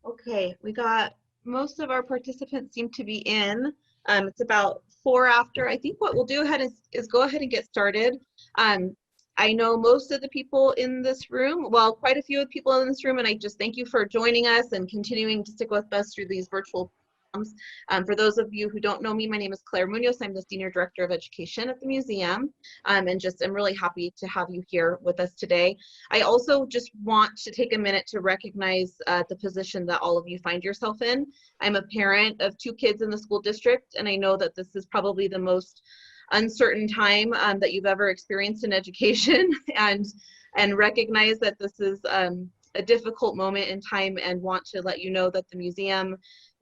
Okay, we got most of our participants seem to be in. It's about 4 after. I think what we'll do ahead is go ahead and get started. I know most of the people in this room, well, quite a few of the people in this room, and I just thank you for joining us and continuing to stick with us through these virtual programs. For those of you who don't know me, my name is Claire Munoz. I'm the Senior Director of Education at the museum, and just I'm really happy to have you here with us today. I also just want to take a minute to recognize the position that all of you find yourself in. I'm a parent of 2 kids in the school district, and I know that this is probably the most uncertain time that you've ever experienced in education, and recognize that this is a difficult moment in time, and want to let you know that the museum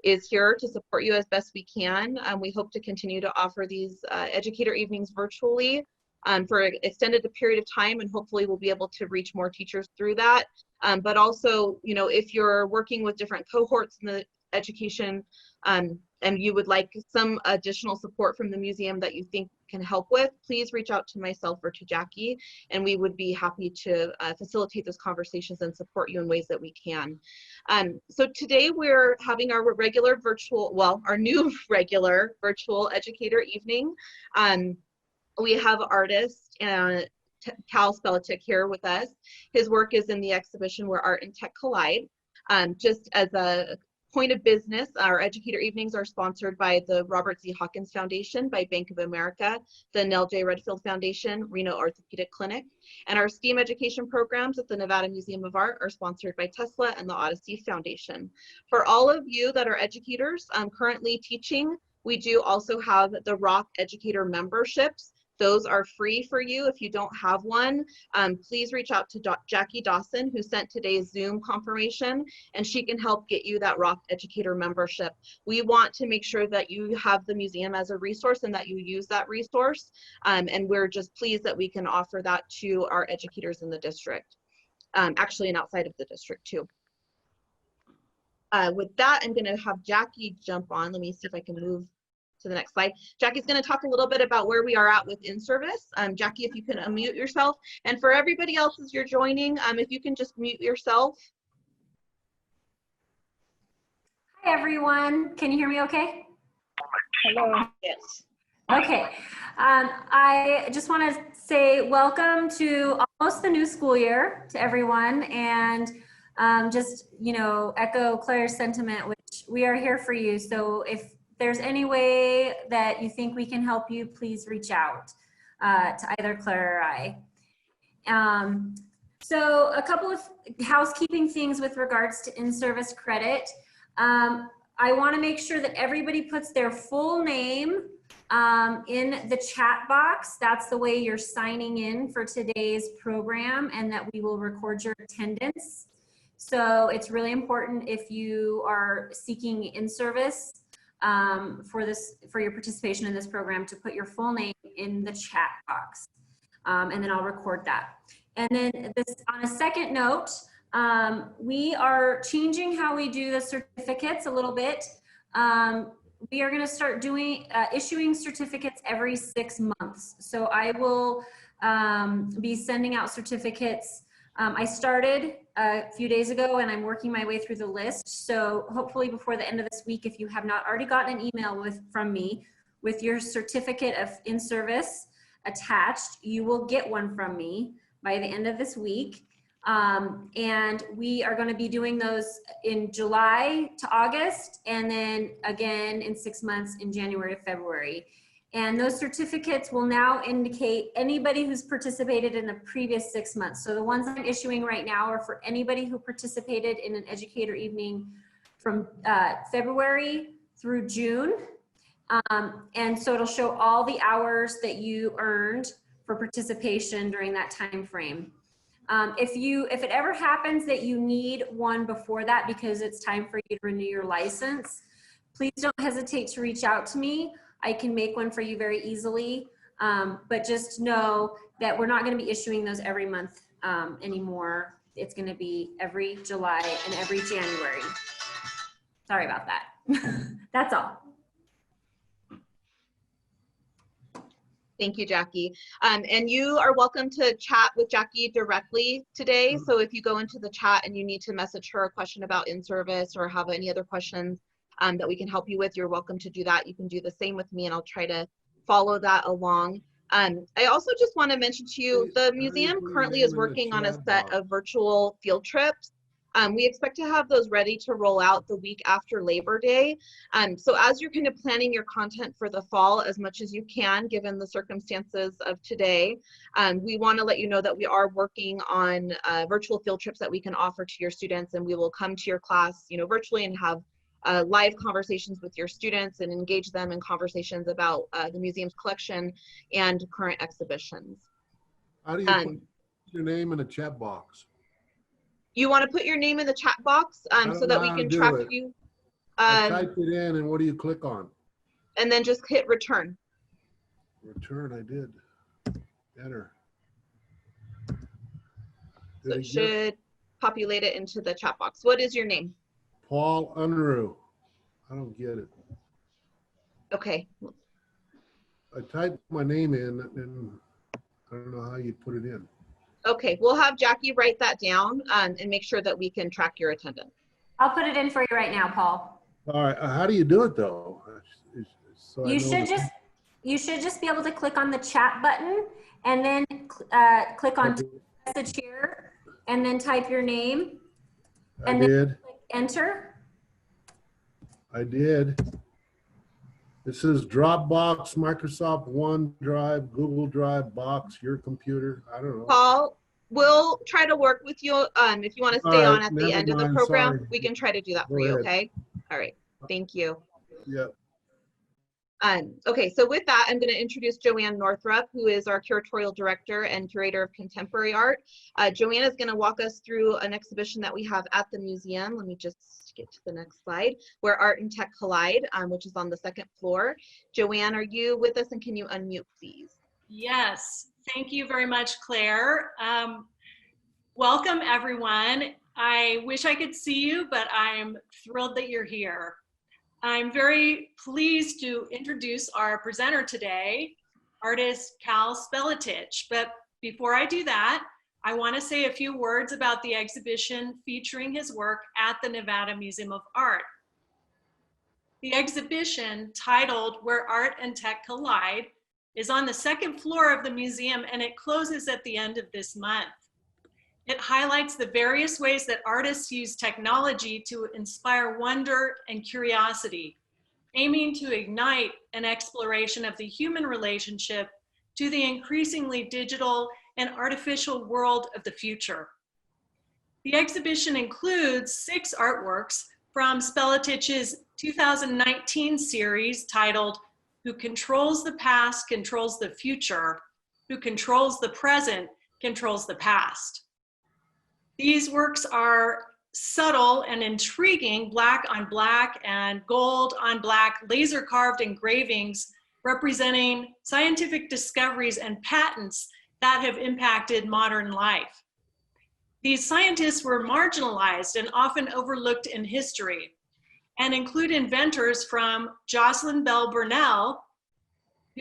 is here to support you as best we can. We hope to continue to offer these educator evenings virtually for an extended period of time, and hopefully we'll be able to reach more teachers through that. But also, you know, if you're working with different cohorts in the education and you would like some additional support from the museum that you think can help with, please reach out to myself or to Jackie, and we would be happy to facilitate those conversations and support you in ways that we can. So today we're having our regular virtual, well, our new regular virtual educator evening. We have artist Kal Spelletich here with us. His work is in the exhibition Where Art and Tech Collide. Just as a point of business, our educator evenings are sponsored by the Robert Z. Hawkins Foundation, by Bank of America, the Nell J. Redfield Foundation, Reno Orthopedic Clinic, and our STEAM education programs at the Nevada Museum of Art are sponsored by Tesla and the Odyssey Foundation. For all of you that are educators currently teaching, we do also have the Rock Educator memberships. Those are free for you. If you don't have one, please reach out to Jackie Dawson, who sent today's Zoom confirmation, and she can help get you that Rock Educator membership. We want to make sure that you have the museum as a resource and that you use that resource. And we're just pleased that we can offer that to our educators in the district, actually and outside of the district too. With that, I'm going to have Jackie jump on. Let me see if I can move to the next slide. Jackie's going to talk a little bit about where we are at with in-service. Jackie, if you can unmute yourself. And for everybody else as you're joining, if you can just mute yourself. Hi, everyone. Can you hear me okay? Hello. Yes. Okay. I just want to say welcome to almost the new school year to everyone, and just, you know, echo Claire's sentiment, which we are here for you. So if there's any way that you think we can help you, please reach out to either Claire or I. So a couple of housekeeping things with regards to in-service credit. I want to make sure that everybody puts their full name in the chat box. That's the way you're signing in for today's program, and that we will record your attendance. So it's really important, if you are seeking in-service for your participation in this program, to put your full name in the chat box, and then I'll record that. And then this, on a second note, we are changing how we do the certificates a little bit. We are going to start issuing certificates every 6 months. So I will be sending out certificates. I started a few days ago, and I'm working my way through the list. So hopefully before the end of this week, if you have not already gotten an email from me with your certificate of in-service attached, you will get one from me by the end of this week. And we are going to be doing those in July to August, and then again in 6 months in January, February. And those certificates will now indicate anybody who's participated in the previous 6 months. So the ones I'm issuing right now are for anybody who participated in an educator evening from February through June. And so it'll show all the hours that you earned for participation during that time frame. If it ever happens that you need one before that because it's time for you to renew your license, please don't hesitate to reach out to me. I can make one for you very easily, but just know that we're not going to be issuing those every month anymore. It's going to be every July and every January. Sorry about that. That's all. Thank you, Jackie. And you are welcome to chat with Jackie directly today. So if you go into the chat and you need to message her a question about in-service or have any other questions that we can help you with, you're welcome to do that. You can do the same with me and I'll try to follow that along. I also just want to mention to you, the museum currently is working on a set of virtual field trips. We expect to have those ready to roll out the week after Labor Day. So as you're kind of planning your content for the fall as much as you can, given the circumstances of today, we want to let you know that we are working on virtual field trips that we can offer to your students, and we will come to your class, virtually and have live conversations with your students and engage them in conversations about the museum's collection and current exhibitions. How do you put your name in a chat box? You want to put your name in the chat box so that we can track you. I typed it in, and what do you click on? And then just hit return. Return, I did. Enter. So it should populate it into the chat box. What is your name? Paul Unruh. I don't get it. Okay. I typed my name in, and I don't know how you put it in. Okay, we'll have Jackie write that down and make sure that we can track your attendance. I'll put it in for you right now, Paul. All right, how do you do it though? So you should just be able to click on the chat button and then click on message here and then type your name and then click enter. I did. This is Dropbox, Microsoft OneDrive, Google Drive, Box, your computer. I don't know. Paul, we'll try to work with you. If you want to stay on at the end of the program, we can try to do that for you, okay? All right, thank you. Yep. Okay, so with that, I'm going to introduce JoAnne Northrup, who is our curatorial director and curator of contemporary art. JoAnne is going to walk us through an exhibition that we have at the museum. Let me just get to the next slide, where art and tech collide, which is on the second floor. JoAnne, are you with us, and can you unmute, please? Yes, thank you very much, Claire. Welcome, everyone. I wish I could see you, but I'm thrilled that you're here. I'm very pleased to introduce our presenter today, artist Kal Spelletich. But before I do that, I want to say a few words about the exhibition featuring his work at the Nevada Museum of Art. The exhibition, titled Where Art and Tech Collide, is on the second floor of the museum, and it closes at the end of this month. It highlights the various ways that artists use technology to inspire wonder and curiosity, aiming to ignite an exploration of the human relationship to the increasingly digital and artificial world of the future. The exhibition includes 6 artworks from Spelletich's 2019 series titled Who Controls the Past Controls the Future, Who Controls the Present Controls the Past. These works are subtle and intriguing black on black and gold on black laser carved engravings representing scientific discoveries and patents that have impacted modern life. These scientists were marginalized and often overlooked in history, and include inventors from Jocelyn Bell Burnell,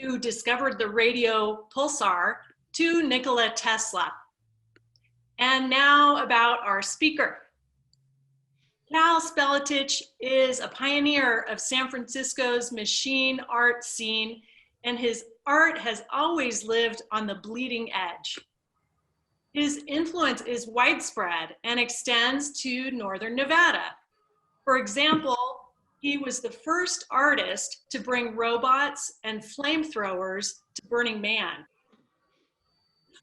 who discovered the radio pulsar, to Nikola Tesla. And now about our speaker. Kal Spelletich is a pioneer of San Francisco's machine art scene, and his art has always lived on the bleeding edge. His influence is widespread and extends to northern Nevada. For example, he was the first artist to bring robots and flamethrowers to Burning Man.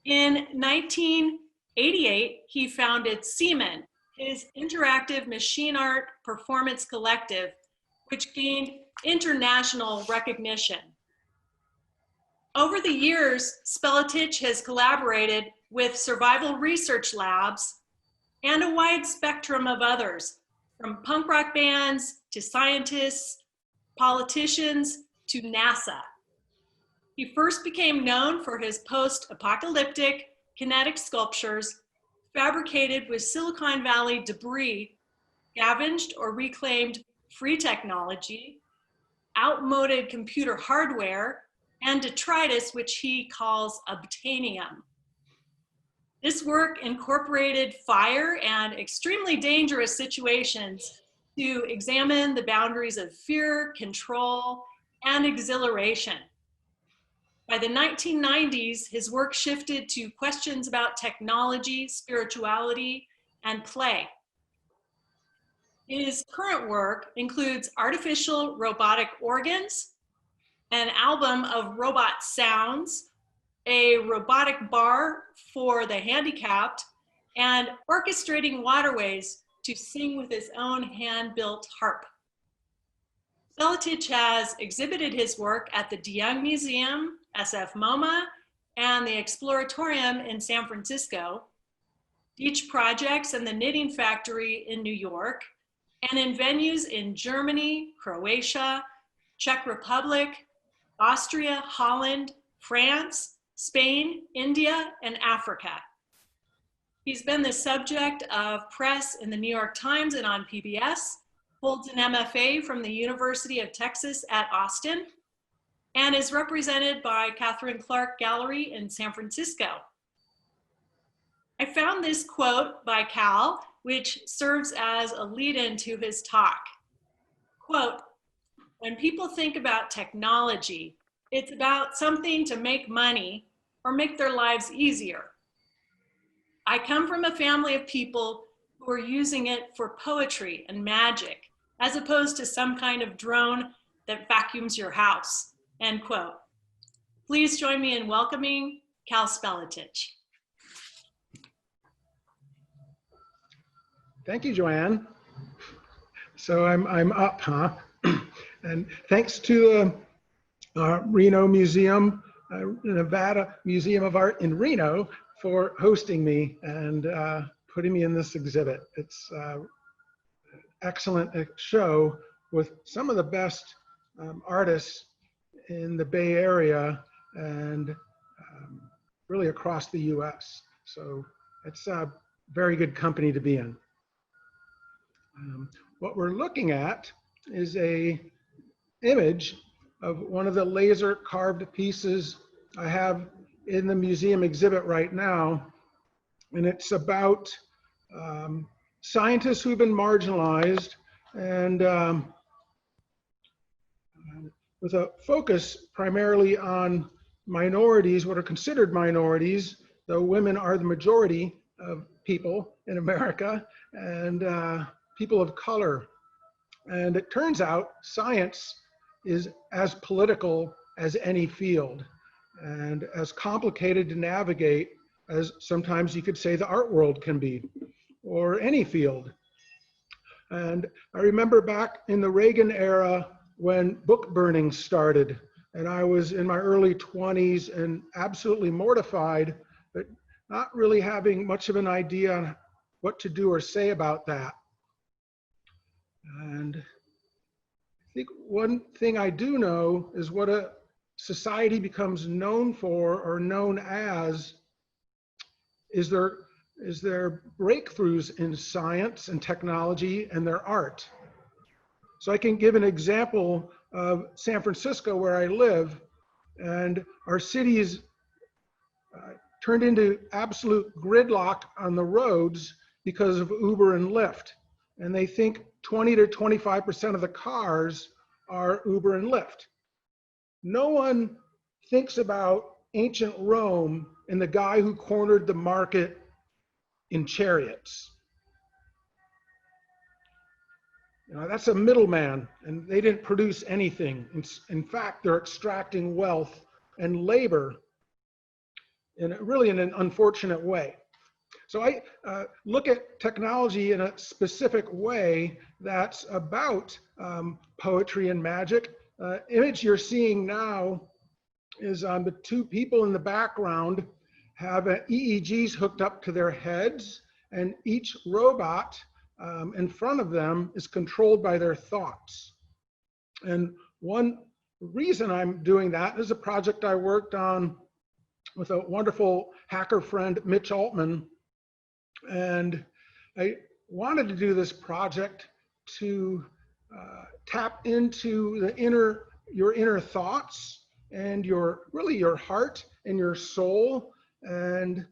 In 1988, he founded Seaman, his interactive machine art performance collective, which gained international recognition. Over the years, Spelletich has collaborated with survival research labs and a wide spectrum of others, from punk rock bands to scientists, politicians to NASA. He first became known for his post-apocalyptic kinetic sculptures fabricated with Silicon Valley debris, scavenged or reclaimed free technology, outmoded computer hardware, and detritus, which he calls obtainium. This work incorporated fire and extremely dangerous situations to examine the boundaries of fear, control, and exhilaration. By the 1990s, his work shifted to questions about technology, spirituality, and play. His current work includes artificial robotic organs, an album of robot sounds, a robotic bar for the handicapped, and orchestrating waterways to sing with his own hand-built harp. Spelletich has exhibited his work at the de Young Museum, SF MoMA, and the Exploratorium in San Francisco, Beach Projects and the Knitting Factory in New York, and in venues in Germany, Croatia, Czech Republic, Austria, Holland, France, Spain, India, and Africa. He's been the subject of press in the New York Times and on PBS, holds an MFA from the University of Texas at Austin, and is represented by Catherine Clark Gallery in San Francisco. I found this quote by Kal, which serves as a lead-in to his talk. Quote, "When people think about technology, it's about something to make money or make their lives easier. I come from a family of people who are using it for poetry and magic, as opposed to some kind of drone that vacuums your house," end quote. Please join me in welcoming Kal Spelletich. Thank you, JoAnne. So I'm up, huh? And thanks to Reno Museum, Nevada Museum of Art in Reno for hosting me and putting me in this exhibit. It's excellent show with some of the best artists in the Bay Area and really across the US. So it's a very good company to be in. What we're looking at is a image of one of the laser carved pieces I have in the museum exhibit right now. And it's about scientists who've been marginalized and with a focus primarily on minorities, what are considered minorities, though women are the majority of people in America, and people of color. And it turns out science is as political as any field and as complicated to navigate as sometimes you could say the art world can be, or any field. And I remember back in the Reagan era when book burning started, and I was in my early 20s and absolutely mortified, but not really having much of an idea on what to do or say about that. And I think one thing I do know is what a society becomes known for or known as is their breakthroughs in science and technology and their art. So I can give an example of San Francisco where I live, and our city is turned into absolute gridlock on the roads because of Uber and Lyft. And they think 20 to 25% of the cars are Uber and Lyft. No one thinks about ancient Rome and the guy who cornered the market in chariots. You know, that's a middleman, and they didn't produce anything. In fact, they're extracting wealth and labor really in an unfortunate way. So I look at technology in a specific way that's about poetry and magic. Image you're seeing now is the two people in the background have EEGs hooked up to their heads, and each robot in front of them is controlled by their thoughts. And one reason I'm doing that is a project I worked on with a wonderful hacker friend, Mitch Altman. And I wanted to do this project to tap into your inner thoughts and really your heart and your soul, and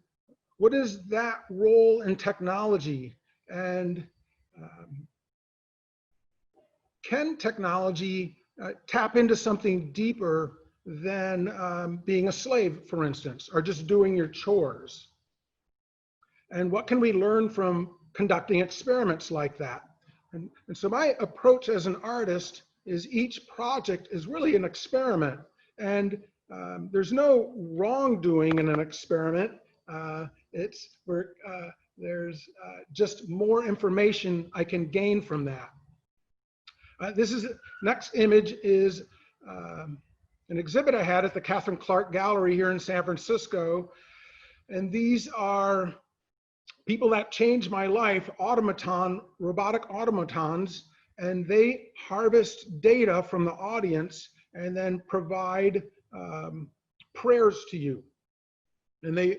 what is that role in technology, and can technology tap into something deeper than being a slave, for instance, or just doing your chores? And what can we learn from conducting experiments like that? And so my approach as an artist is each project is really an experiment, and there's no wrongdoing in an experiment. It's where there's just more information I can gain from that. Next image is an exhibit I had at the Catherine Clark Gallery here in San Francisco. And these are people that changed my life, robotic automatons, and they harvest data from the audience and then provide prayers to you. And they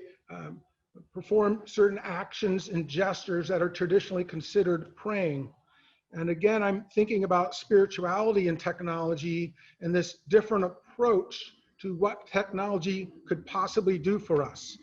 perform certain actions and gestures that are traditionally considered praying. And again, I'm thinking about spirituality and technology and this different approach to what technology could possibly do for us.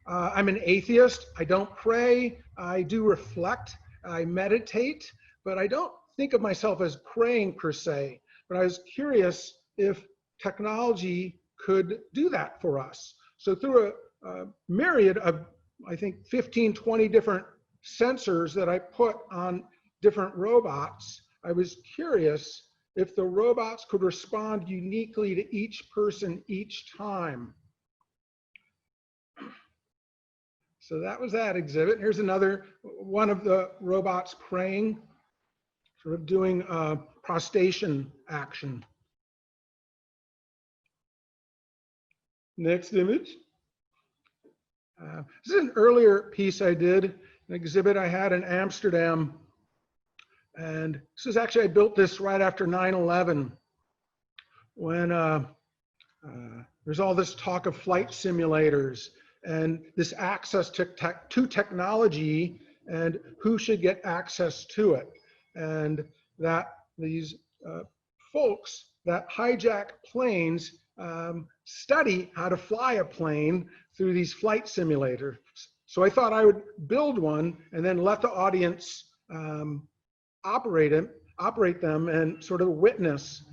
I'm an atheist. I don't pray. I do reflect. I meditate, but I don't think of myself as praying per se. But I was curious if technology could do that for us. So through a myriad of, I think, 15, 20 different sensors that I put on different robots, I was curious if the robots could respond uniquely to each person each time. So that was that exhibit. Here's another one of the robots praying, sort of doing a prostration action. Next image. This is an earlier piece I did, an exhibit I had in Amsterdam. And this is actually, I built this right after 9/11, when there's all this talk of flight simulators and this access to technology and who should get access to it. And that these folks that hijack planes study how to fly a plane through these flight simulators. So I thought I would build one and then let the audience operate them and sort of witness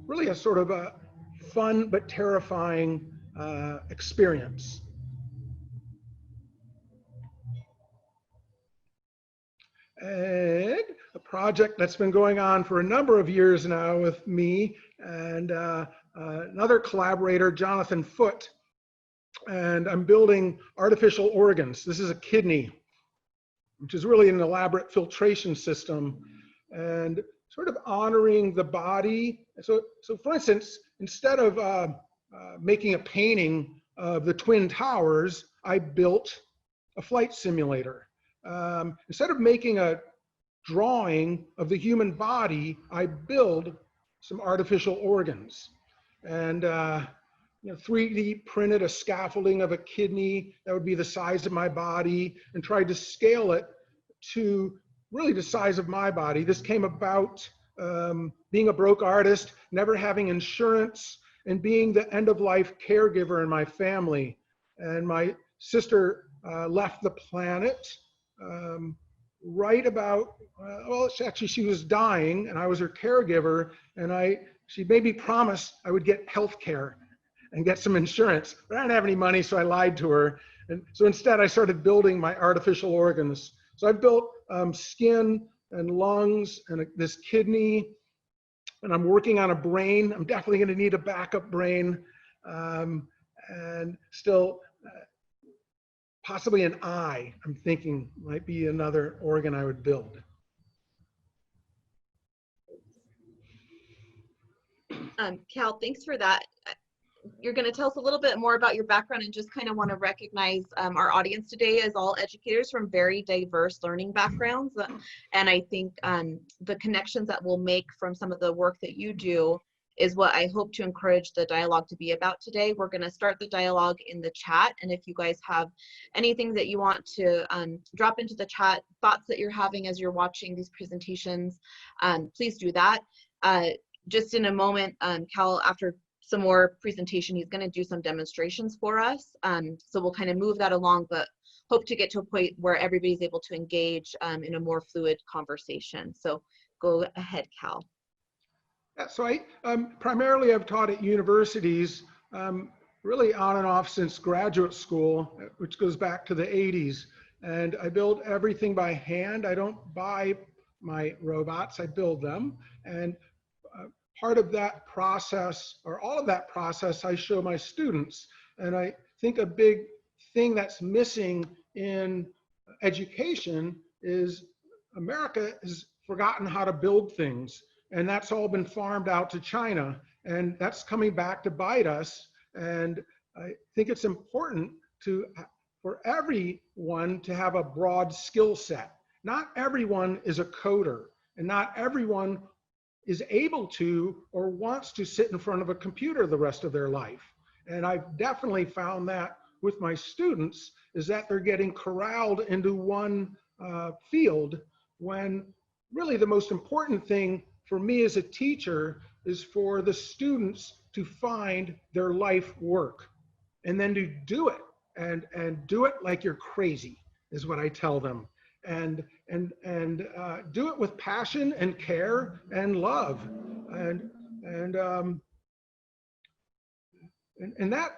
really a sort of a fun but terrifying experience. And a project that's been going on for a number of years now with me and another collaborator, Jonathan Foote, and I'm building artificial organs. This is a kidney, which is really an elaborate filtration system and sort of honoring the body. So for instance, instead of making a painting of the Twin Towers, I built a flight simulator. Instead of making a drawing of the human body, I build some artificial organs. And 3D printed a scaffolding of a kidney that would be the size of my body and tried to scale it to really the size of my body. This came about being a broke artist, never having insurance, and being the end-of-life caregiver in my family. And my sister left the planet right about, well, actually she was dying and I was her caregiver, and she made me promise I would get health care and get some insurance, but I didn't have any money, so I lied to her. And so instead I started building my artificial organs. So I built skin and lungs and this kidney, and I'm working on a brain. I'm definitely gonna need a backup brain, and still possibly an eye, I'm thinking might be another organ I would build. Cal, thanks for that. You're going to tell us a little bit more about your background, and just kind of want to recognize our audience today as all educators from very diverse learning backgrounds. And I think the connections that we'll make from some of the work that you do is what I hope to encourage the dialogue to be about today. We're going to start the dialogue in the chat, and if you guys have anything that you want to drop into the chat, thoughts that you're having as you're watching these presentations, please do that. Just in a moment, Cal, after some more presentation. He's going to do some demonstrations for us. So we'll kind of move that along, but hope to get to a point where everybody's able to engage in a more fluid conversation. So go ahead, Cal. Yeah, so I primarily I've taught at universities, really on and off since graduate school, which goes back to the 80s. And I build everything by hand. I don't buy my robots, I build them. And part of that process, or all of that process, I show my students. And I think a big thing that's missing in education is America has forgotten how to build things. And that's all been farmed out to China. And that's coming back to bite us. And I think it's important for everyone to have a broad skill set. Not everyone is a coder, and not everyone is able to or wants to sit in front of a computer the rest of their life. And I've definitely found that with my students, is that they're getting corralled into one field, when really the most important thing for me as a teacher is for the students to find their life work, and then to do it, and do it like you're crazy, is what I tell them. And do it with passion and care and love, and that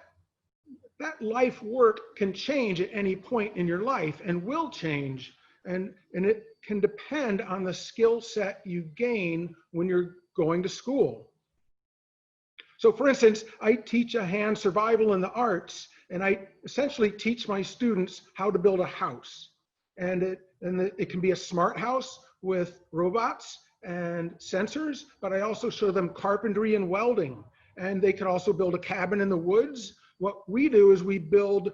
life work can change at any point in your life, and will change, and it can depend on the skill set you gain when you're going to school. So for instance, I teach a hand survival in the arts, and I essentially teach my students how to build a house. And it can be a smart house with robots and sensors, but I also show them carpentry and welding. And they can also build a cabin in the woods. What we do is we build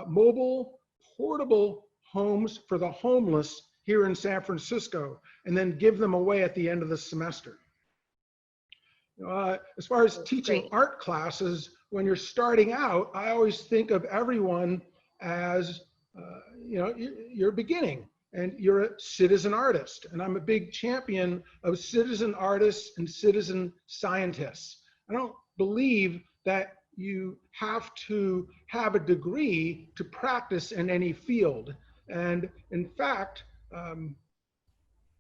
mobile, portable homes for the homeless here in San Francisco, and then give them away at the end of the semester. As far as teaching art classes, when you're starting out, I always think of everyone as, you're beginning, and you're a citizen artist. And I'm a big champion of citizen artists and citizen scientists. I don't believe that you have to have a degree to practice in any field. And in fact,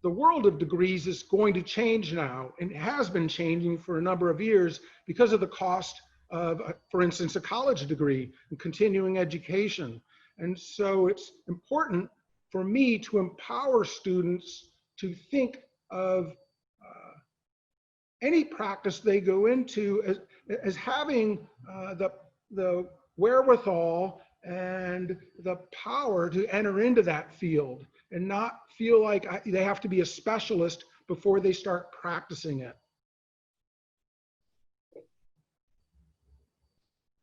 the world of degrees is going to change now, and has been changing for a number of years because of the cost of, for instance, a college degree and continuing education. And so it's important for me to empower students to think of any practice they go into as having the wherewithal and the power to enter into that field, and not feel like they have to be a specialist before they start practicing it.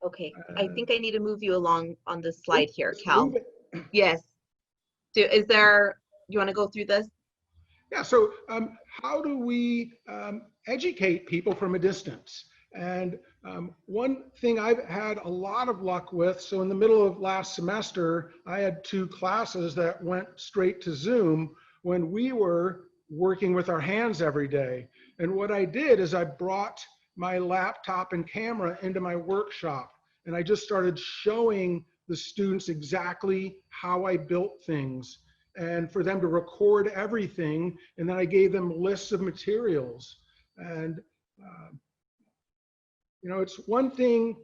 Okay, I think I need to move you along on this slide here, Cal. Yes. You want to go through this? Yeah, so how do we educate people from a distance? And one thing I've had a lot of luck with, so in the middle of last semester, I had 2 classes that went straight to Zoom when we were working with our hands every day. And what I did is I brought my laptop and camera into my workshop, and I just started showing the students exactly how I built things, and for them to record everything. And then I gave them lists of materials. And it's one thing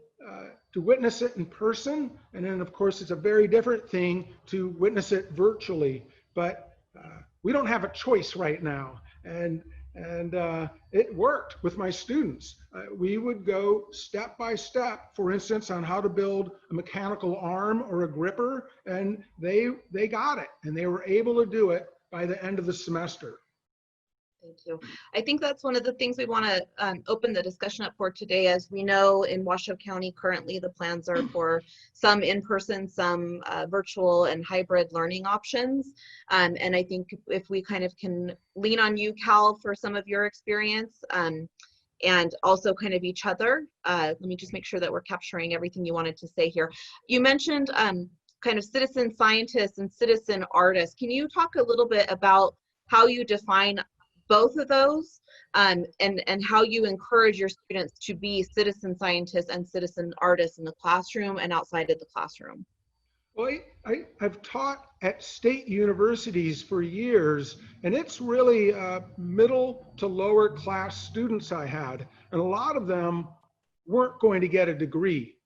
to witness it in person, and then of course it's a very different thing to witness it virtually. But we don't have a choice right now, and it worked with my students. We would go step by step, for instance, on how to build a mechanical arm or a gripper, and they got it, and they were able to do it by the end of the semester. Thank you. I think that's one of the things we want to open the discussion up for today. As we know, in Washoe County currently, the plans are for some in-person, some virtual and hybrid learning options. And I think if we kind of can lean on you, Cal, for some of your experience, and also kind of each other. Let me just make sure that we're capturing everything you wanted to say here. You mentioned kind of citizen scientists and citizen artists. Can you talk a little bit about how you define both of those, and how you encourage your students to be citizen scientists and citizen artists in the classroom and outside of the classroom. Well, I've taught at state universities for years, and it's really middle to lower class students I had, and a lot of them weren't going to get a degree.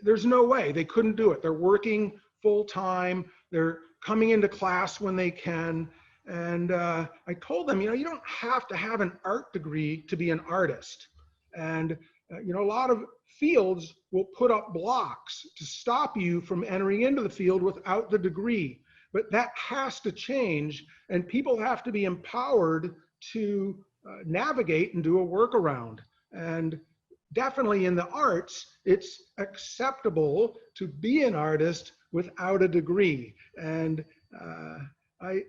There's no way, they couldn't do it. They're working full time, they're coming into class when they can, and I told them, you don't have to have an art degree to be an artist. And a lot of fields will put up blocks to stop you from entering into the field without the degree. But that has to change, and people have to be empowered to navigate and do a workaround. And definitely in the arts, it's acceptable to be an artist without a degree. And I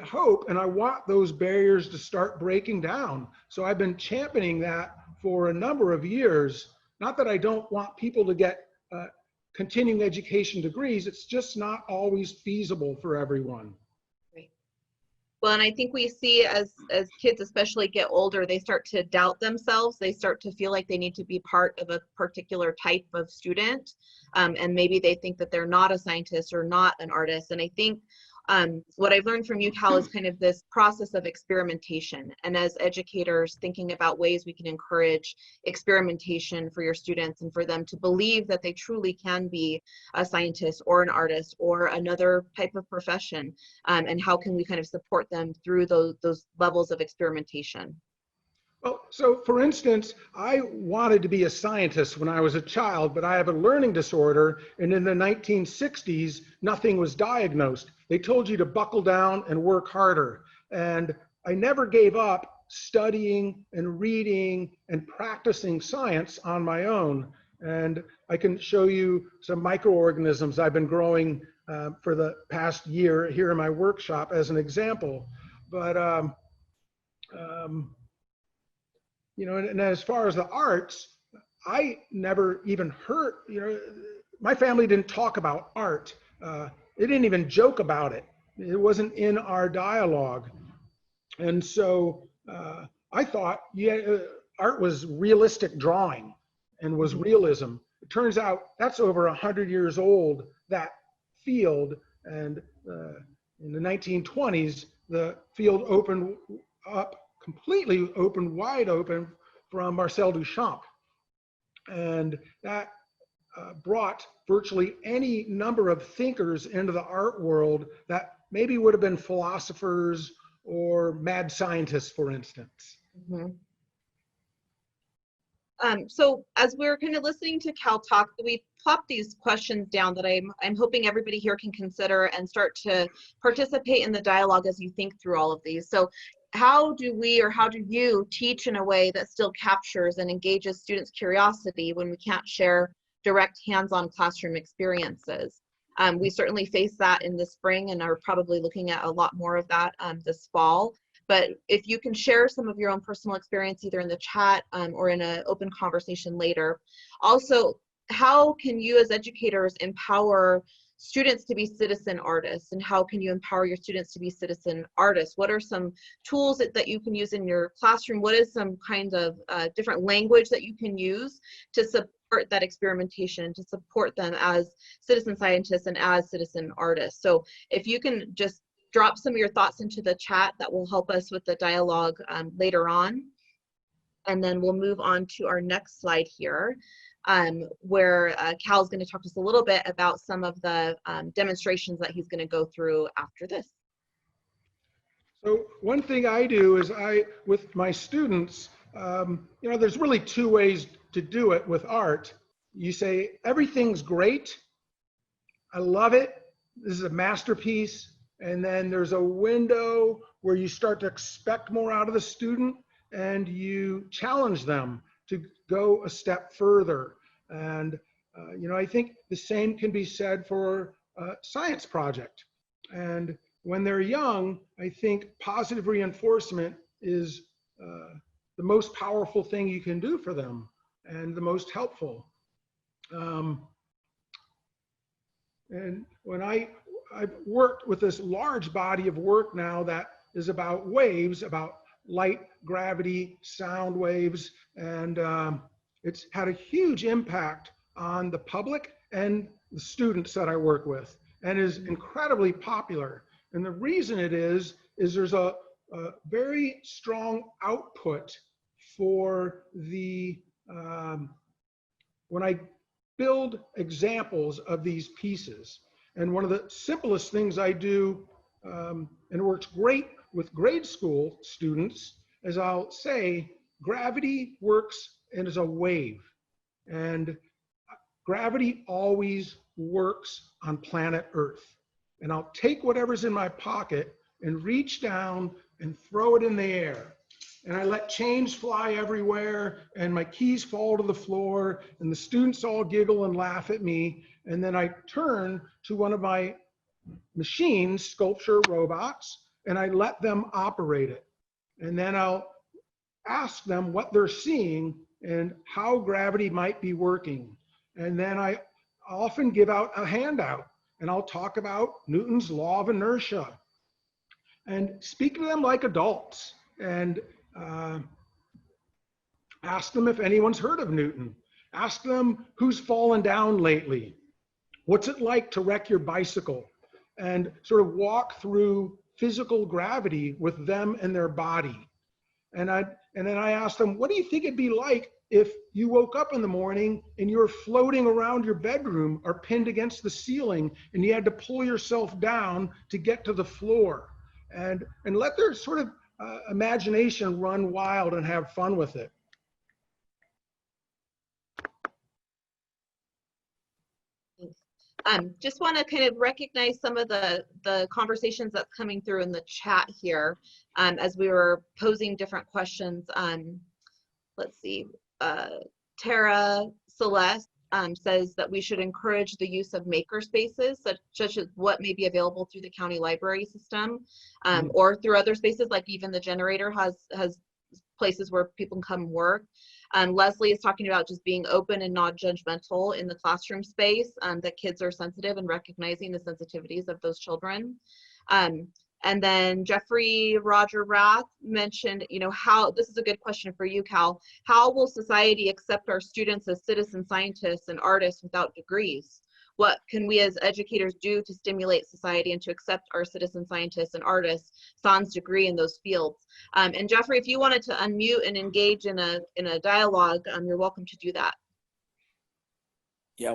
hope and I want those barriers to start breaking down. So I've been championing that for a number of years. Not that I don't want people to get continuing education degrees, it's just not always feasible for everyone. Right. Well, and I think we see as kids especially get older, they start to doubt themselves. They start to feel like they need to be part of a particular type of student. And maybe they think that they're not a scientist or not an artist. And I think what I've learned from you, Kal, is kind of this process of experimentation. And as educators, thinking about ways we can encourage experimentation for your students and for them to believe that they truly can be a scientist or an artist or another type of profession. And how can we kind of support them through those levels of experimentation? Well, so for instance, I wanted to be a scientist when I was a child, but I have a learning disorder, and in the 1960s, nothing was diagnosed. They told you to buckle down and work harder. And I never gave up studying and reading and practicing science on my own. And I can show you some microorganisms I've been growing for the past year here in my workshop as an example. But and as far as the arts, I never even heard, my family didn't talk about art. They didn't even joke about it. It wasn't in our dialogue. And so I thought, art was realistic drawing and was realism. It turns out that's over 100 years old, that field. And in the 1920s, the field opened up, completely opened, wide open from Marcel Duchamp. And that brought virtually any number of thinkers into the art world that maybe would have been philosophers or mad scientists, for instance. Mm-hmm. So as we're kind of listening to Kal talk, we plopped these questions down that I'm hoping everybody here can consider and start to participate in the dialogue as you think through all of these. So how do you teach in a way that still captures and engages students' curiosity when we can't share direct hands-on classroom experiences? We certainly face that in the spring and are probably looking at a lot more of that this fall. But if you can share some of your own personal experience either in the chat or in an open conversation later. Also, how can you as educators empower students to be citizen artists, and how can you empower your students to be citizen artists? What are some tools that you can use in your classroom? What is some kind of different language that you can use to support that experimentation, to support them as citizen scientists and as citizen artists? So if you can just drop some of your thoughts into the chat, that will help us with the dialogue later on. And then we'll move on to our next slide here, where Kal is going to talk to us a little bit about some of the demonstrations that he's going to go through after this. So one thing I do is with my students, there's really two ways to do it with art. You say, everything's great, I love it, this is a masterpiece. And then there's a window where you start to expect more out of the student and you challenge them to go a step further. And, I think the same can be said for a science project. And when they're young, I think positive reinforcement is the most powerful thing you can do for them and the most helpful. And when I've worked with this large body of work now that is about waves, about light, gravity, sound waves, and it's had a huge impact on the public and the students that I work with, and is incredibly popular. And the reason it is there's a very strong output for the, when I build examples of these pieces. And one of the simplest things I do, and it works great with grade school students, is I'll say gravity works and is a wave. And gravity always works on planet Earth. And I'll take whatever's in my pocket and reach down and throw it in the air. And I let change fly everywhere, and my keys fall to the floor, and the students all giggle and laugh at me. And then I turn to one of my machines, sculpture robots, and I let them operate it. And then I'll ask them what they're seeing and how gravity might be working. And then I often give out a handout, and I'll talk about Newton's Law of Inertia and speak to them like adults, and ask them if anyone's heard of Newton. Ask them who's fallen down lately. What's it like to wreck your bicycle? And sort of walk through physical gravity with them and their body. And then I ask them, what do you think it'd be like if you woke up in the morning and you were floating around your bedroom or pinned against the ceiling and you had to pull yourself down to get to the floor? And let their sort of imagination run wild and have fun with it. Just want to kind of recognize some of the conversations that's coming through in the chat here as we were posing different questions. Let's see, Tara Celeste says that we should encourage the use of maker spaces, such as what may be available through the county library system, or through other spaces, like even the generator has places where people can come work. Leslie is talking about just being open and not judgmental in the classroom space, that kids are sensitive and recognizing the sensitivities of those children. And then Jeffrey Roger Rath mentioned, how, this is a good question for you, Cal, how will society accept our students as citizen scientists and artists without degrees? What can we as educators do to stimulate society and to accept our citizen scientists and artists sans degree in those fields? And Jeffrey, if you wanted to unmute and engage in a dialogue, you're welcome to do that. Yeah,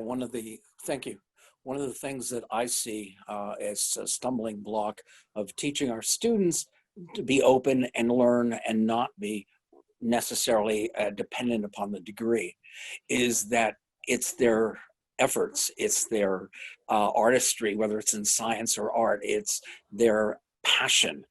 thank you. One of the things that I see as a stumbling block of teaching our students to be open and learn and not be necessarily dependent upon the degree is that it's their efforts, it's their artistry, whether it's in science or art, it's their passion.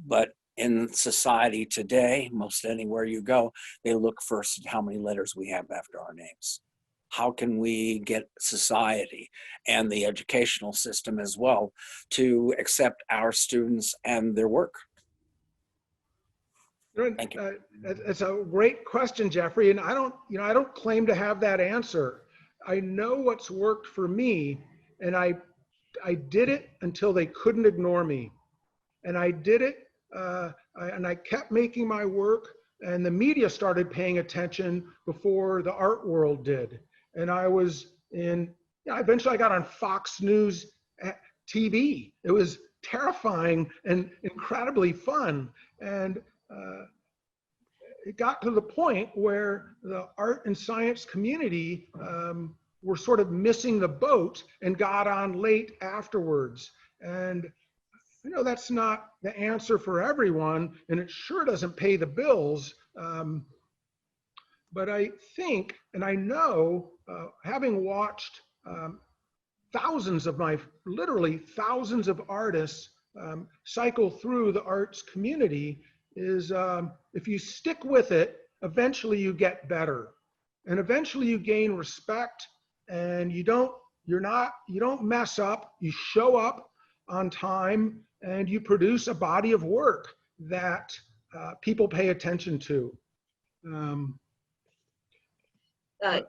But in society today, most anywhere you go, they look first at how many letters we have after our names. How can we get society and the educational system as well to accept our students and their work? Thank you. It's a great question, Jeffrey, and I don't claim to have that answer. I know what's worked for me, and I did it until they couldn't ignore me, and I did it, and I kept making my work, and the media started paying attention before the art world did. And I was eventually I got on Fox News TV. It was terrifying and incredibly fun. And it got to the point where the art and science community were sort of missing the boat and got on late afterwards. And that's not the answer for everyone, and it sure doesn't pay the bills. But I think, and I know, having watched literally thousands of artists cycle through the arts community, is if you stick with it, eventually you get better, and eventually you gain respect, and you don't mess up. You show up on time, and you produce a body of work that people pay attention to.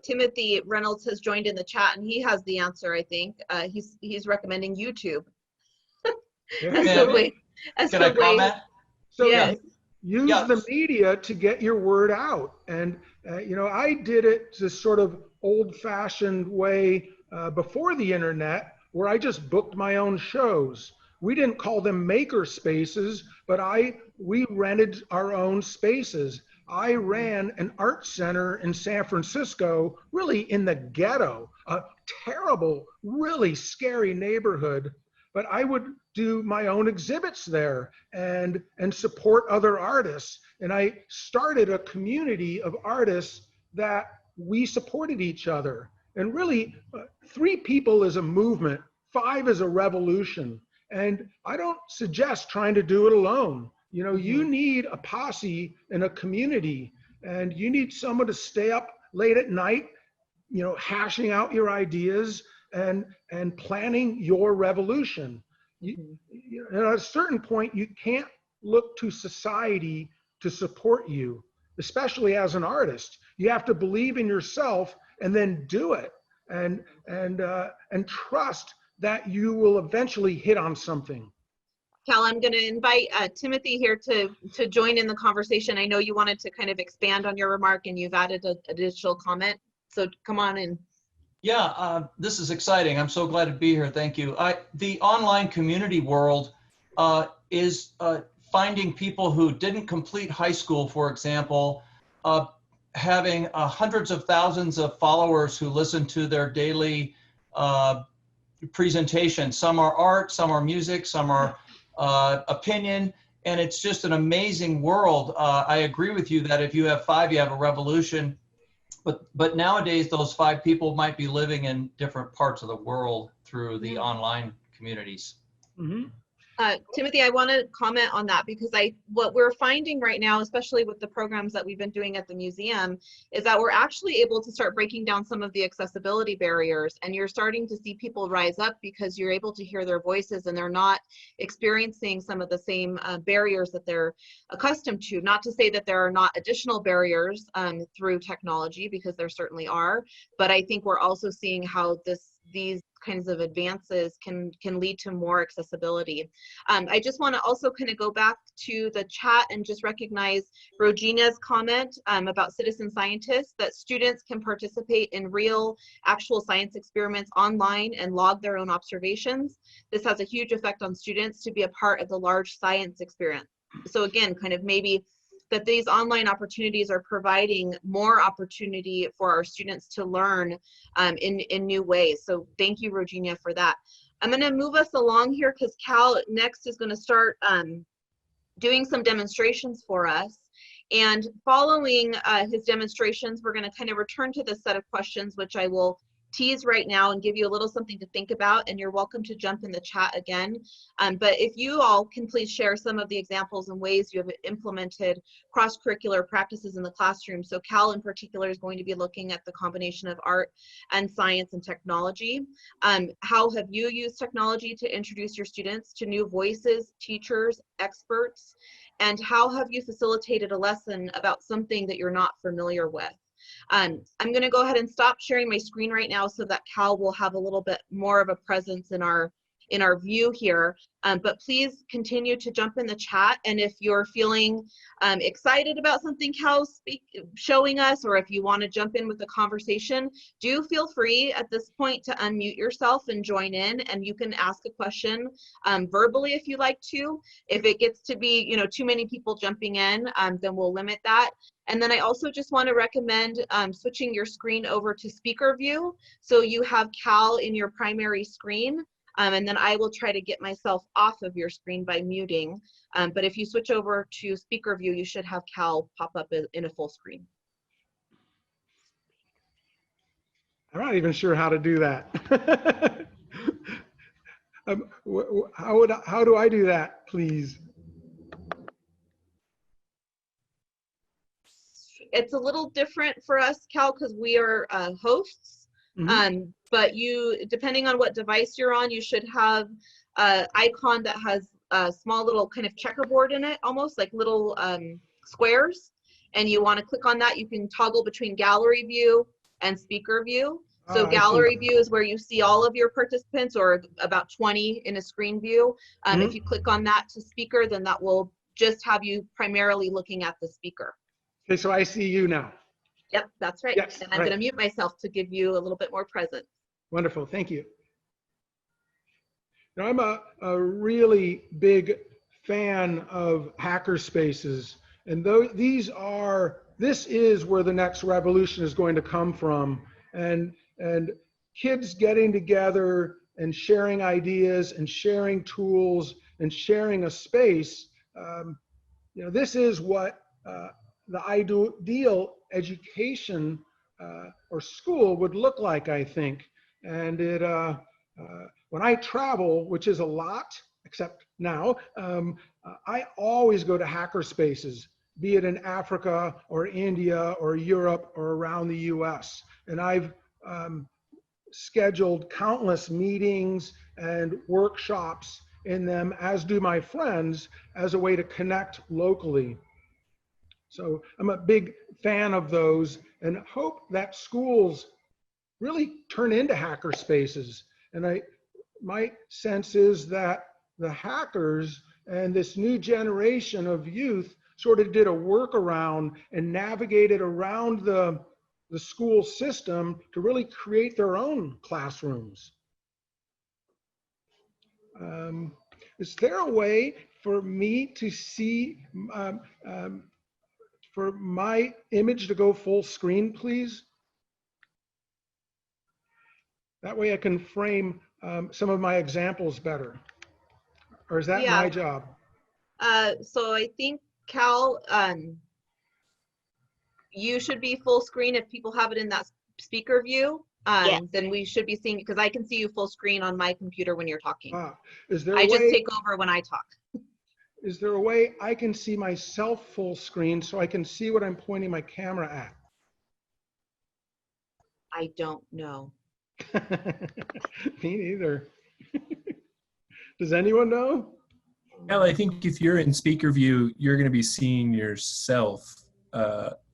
Timothy Reynolds has joined in the chat, and he has the answer, I think. He's recommending YouTube. Can I comment? So Yes. use Yeah. the media to get your word out. And, you know, I did it this sort of old-fashioned way before the internet, where I just booked my own shows. We didn't call them maker spaces, but we rented our own spaces. I ran an art center in San Francisco, really in the ghetto, a terrible, really scary neighborhood. But I would do my own exhibits there and support other artists. And I started a community of artists that we supported each other. And really, 3 people is a movement, 5 is a revolution. And I don't suggest trying to do it alone. You know, you need a posse and a community, and you need someone to stay up late at night, you know, hashing out your ideas and planning your revolution. At a certain point, you can't look to society to support you, especially as an artist. You have to believe in yourself and then do it, and trust that you will eventually hit on something. Cal, I'm going to invite Timothy here to join in the conversation. I know you wanted to kind of expand on your remark, and you've added an additional comment. So come on in. Yeah, this is exciting. I'm so glad to be here. Thank you. The online community world is finding people who didn't complete high school, for example, having hundreds of thousands of followers who listen to their daily presentations. Some are art, some are music, some are opinion, and it's just an amazing world. I agree with you that if you have 5, you have a revolution. But nowadays, those 5 people might be living in different parts of the world through the online communities. Mm-hmm. Timothy, I want to comment on that because what we're finding right now, especially with the programs that we've been doing at the museum, is that we're actually able to start breaking down some of the accessibility barriers, and you're starting to see people rise up because you're able to hear their voices and they're not experiencing some of the same barriers that they're accustomed to. Not to say that there are not additional barriers through technology, because there certainly are, but I think we're also seeing how these kinds of advances can lead to more accessibility. I just want to also kind of go back to the chat and just recognize Rogina's comment about citizen scientists, that students can participate in real actual science experiments online and log their own observations. This has a huge effect on students to be a part of the large science experience. So again, kind of maybe that these online opportunities are providing more opportunity for our students to learn in new ways. So thank you, Regina, for that. I'm going to move us along here because Cal next is going to start doing some demonstrations for us. And following his demonstrations, we're going to kind of return to this set of questions, which I will tease right now and give you a little something to think about, and you're welcome to jump in the chat again. But if you all can please share some of the examples and ways you have implemented cross-curricular practices in the classroom. So Cal in particular is going to be looking at the combination of art and science and technology. How have you used technology to introduce your students to new voices, teachers, experts? And how have you facilitated a lesson about something that you're not familiar with? I'm going to go ahead and stop sharing my screen right now so that Cal will have a little bit more of a presence in our view here. But please continue to jump in the chat, and if you're feeling excited about something Cal's showing us, or if you want to jump in with the conversation, do feel free at this point to unmute yourself and join in, and you can ask a question verbally if you like to. If it gets to be too many people jumping in, then we'll limit that. And then I also just want to recommend switching your screen over to speaker view, so you have Cal in your primary screen. And then I will try to get myself off of your screen by muting. But if you switch over to speaker view, you should have Cal pop up in a full screen. I'm not even sure how to do that. How do I do that, please? It's a little different for us, Cal, because we are hosts. Mm-hmm. But depending on what device you're on, you should have an icon that has a small little kind of checkerboard in it, almost like little squares. And you want to click on that. You can toggle between gallery view and speaker view. So gallery view is where you see all of your participants, or about 20 in a screen view. If you click on that to speaker, then that will just have you primarily looking at the speaker. Okay, so I see you now. Yep, that's right. Yes, And I'm right. going to mute myself to give you a little bit more presence. Wonderful, thank you. Now, I'm a really big fan of hacker spaces, and this is where the next revolution is going to come from, and kids getting together and sharing ideas and sharing tools and sharing a space. This is what the ideal education or school would look like, I think. And when I travel, which is a lot, except now, I always go to hacker spaces, be it in Africa or India or Europe or around the US. And I've scheduled countless meetings and workshops in them, as do my friends, as a way to connect locally. So I'm a big fan of those and hope that schools really turn into hacker spaces. And my sense is that the hackers and this new generation of youth sort of did a workaround and navigated around the school system to really create their own classrooms. Is there a way for me to see, for my image to go full screen, please? That way I can frame some of my examples better. Or is that my job? So I think, Cal, you should be full screen if people have it in that speaker view. Then we should be seeing, because I can see you full screen on my computer when you're talking. Is there I just take over when I talk. Is there a way I can see myself full screen so I can see what I'm pointing my camera at? I don't know. Me neither. Does anyone know? Well, I think if you're in speaker view, you're going to be seeing yourself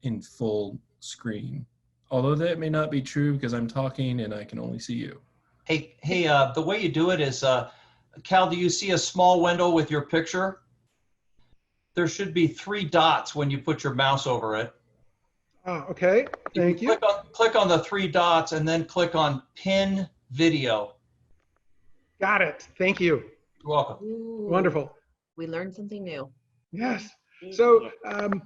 in full screen. Although that may not be true because I'm talking and I can only see you. Hey, the way you do it is, Cal, do you see a small window with your picture? There should be 3 dots when you put your mouse over it. Okay, thank you. Click on the 3 dots and then click on Pin Video. Got it, thank you. You're welcome. Ooh, Wonderful. we learned something new. Yes. So I'm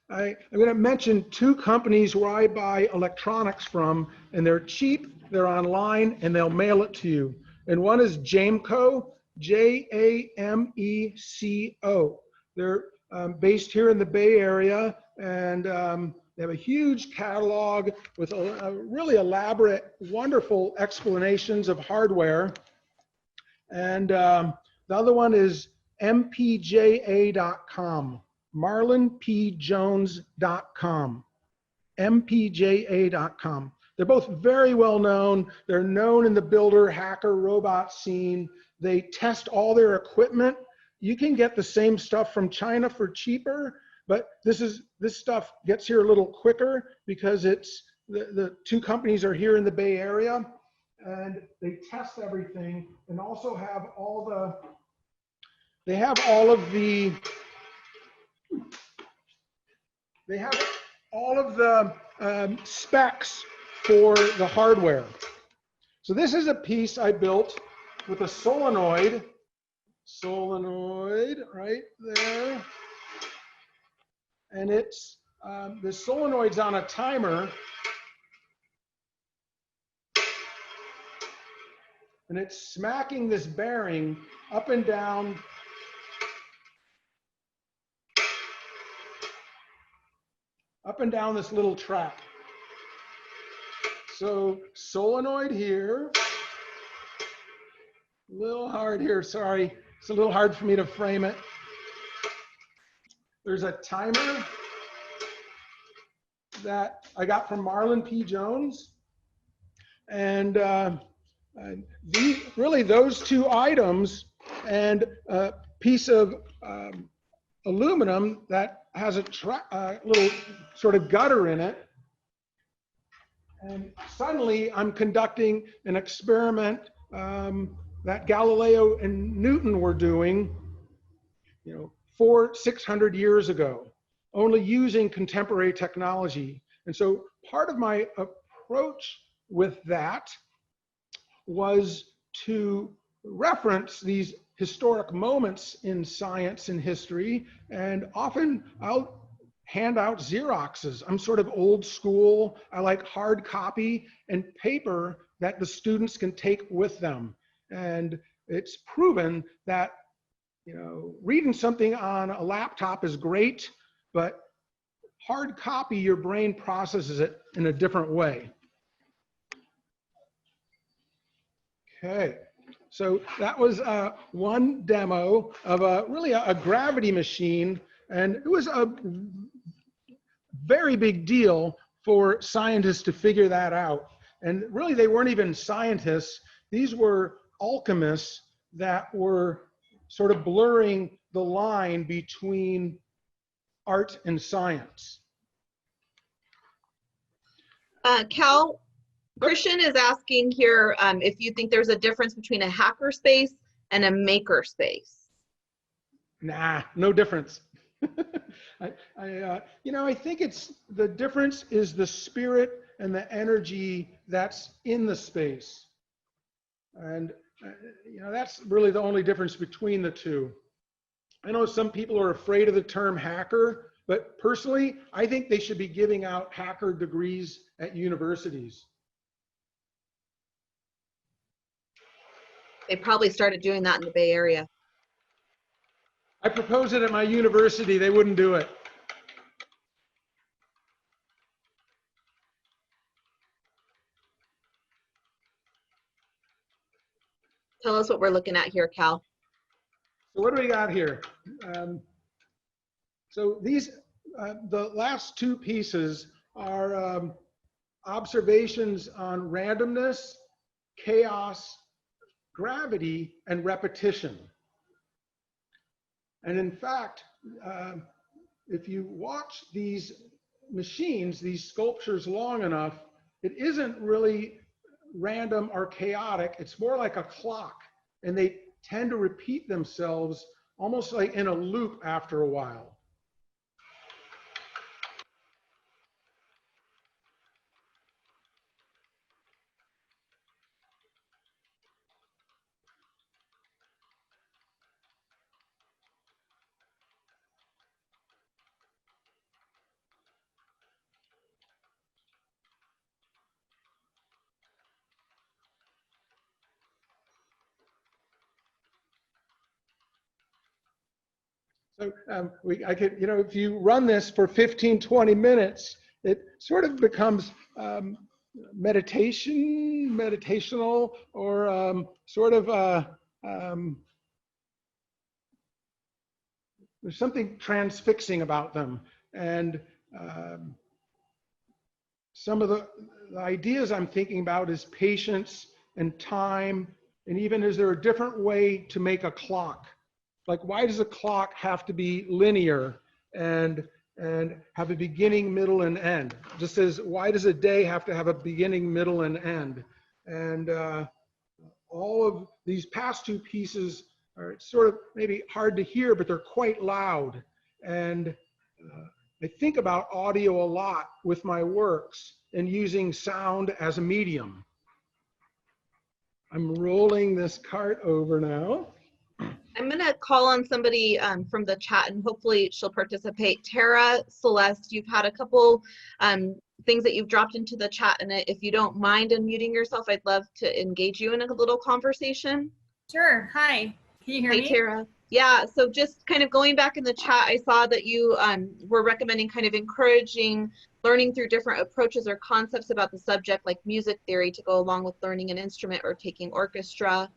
going to mention 2 companies where I buy electronics from, and they're cheap, they're online, and they'll mail it to you. And one is Jameco, Jameco. They're based here in the Bay Area, and they have a huge catalog with a really elaborate, wonderful explanations of hardware. And the other one is mpja.com. marlonpjones.com, mpja.com. They're both very well known. They're known in the builder, hacker, robot scene. They test all their equipment. You can get the same stuff from China for cheaper, but this stuff gets here a little quicker because it's the 2 companies are here in the Bay Area, and they test everything and also have all the specs for the hardware. So this is a piece I built with a solenoid right there. And it's, the solenoid's on a timer. And it's smacking this bearing up and down this little track. So solenoid here, a little hard here, sorry. It's a little hard for me to frame it. There's a timer that I got from Marlon P. Jones. And really those 2 items and a piece of aluminum that has a little sort of gutter in it. And suddenly I'm conducting an experiment that Galileo and Newton were doing, 600 years ago, only using contemporary technology. And so part of my approach with that was to reference these historic moments in science and history, and often I'll hand out Xeroxes. I'm sort of old school. I like hard copy and paper that the students can take with them. And it's proven that, you know, reading something on a laptop is great, but hard copy, your brain processes it in a different way. Okay, so that was one demo of really a gravity machine, and it was a very big deal for scientists to figure that out. And really, they weren't even scientists. These were alchemists that were sort of blurring the line between art and science. Cal, Christian is asking here if you think there's a difference between a hacker space and a maker space. Nah, no difference. You know, I think it's the difference is the spirit and the energy that's in the space. And, you know, that's really the only difference between the two. I know some people are afraid of the term hacker, but personally, I think they should be giving out hacker degrees at universities. They probably started doing that in the Bay Area. I proposed it at my university, they wouldn't do it. Tell us what we're looking at here, Cal. So what do we got here? So these, the last two pieces are observations on randomness, chaos, gravity, and repetition. And in fact, if you watch these machines, these sculptures long enough, it isn't really random or chaotic. It's more like a clock, and they tend to repeat themselves almost like in a loop after a while. So I could, you know, if you run this for 15, 20 minutes, it sort of becomes meditational, or sort of, there's something transfixing about them. And some of the ideas I'm thinking about is patience and time, and even is there a different way to make a clock? Like, why does a clock have to be linear and have a beginning, middle, and end? Just as, why does a day have to have a beginning, middle, and end? And all of these past two pieces are sort of maybe hard to hear, but they're quite loud. And I think about audio a lot with my works and using sound as a medium. I'm rolling this cart over now. I'm going to call on somebody from the chat, and hopefully she'll participate. Tara, Celeste, you've had a couple things that you've dropped into the chat, and if you don't mind unmuting yourself, I'd love to engage you in a little conversation. Sure. Hi. Can you hear me? Hi, Tara. Yeah, so just kind of going back in the chat, I saw that you were recommending kind of encouraging learning through different approaches or concepts about the subject, like music theory, to go along with learning an instrument or taking orchestra.